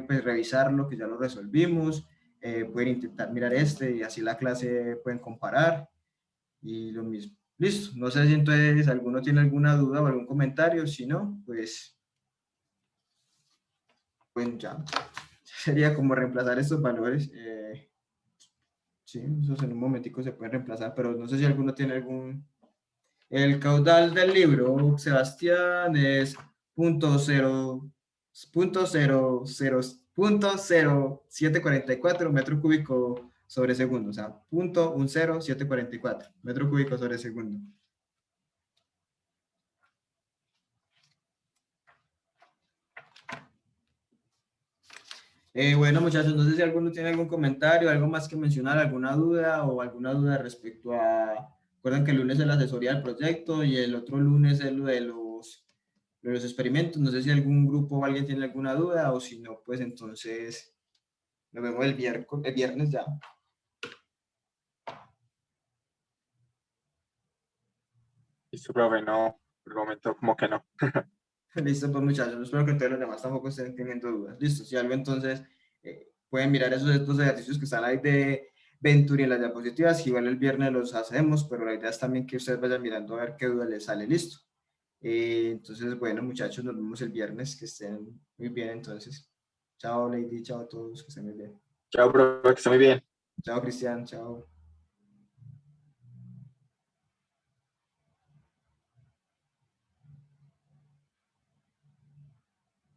pues revisarlo, que ya lo resolvimos. Pueden intentar mirar y así la clase pueden comparar y lo mismo. Listo. No sé si entonces alguno tiene alguna duda o algún comentario. Si no, pues ya. Sería como reemplazar estos valores. Sí, esos en un momentico se pueden reemplazar, pero no sé si alguno tiene algún... El caudal del libro, Sebastián, es .00744 metro cúbico sobre segundo, o sea, 0.10744 metro cúbico sobre segundo. Bueno, muchachos, no sé si alguno tiene algún comentario, algo más que mencionar, alguna duda o alguna duda respecto a... Recuerden que el lunes es la asesoría del proyecto y el otro lunes es lo de los experimentos. No sé si algún grupo o alguien tiene alguna duda o si no, pues entonces nos vemos el viernes ya. Listo, profe. No, por el momento como que no. Listo, pues muchachos, espero que todos los demás tampoco estén teniendo dudas. Listo, si algo entonces pueden mirar estos ejercicios que están ahí de Venturi en las diapositivas. Igual el viernes los hacemos, pero la idea es también que ustedes vayan mirando a ver qué duda les sale. Listo. Entonces, bueno, muchachos, nos vemos el viernes. Que estén muy bien entonces. Chao, Lady, chao a todos, que estén muy bien. Chao, profe, que esté muy bien. Chao, Cristian, chao.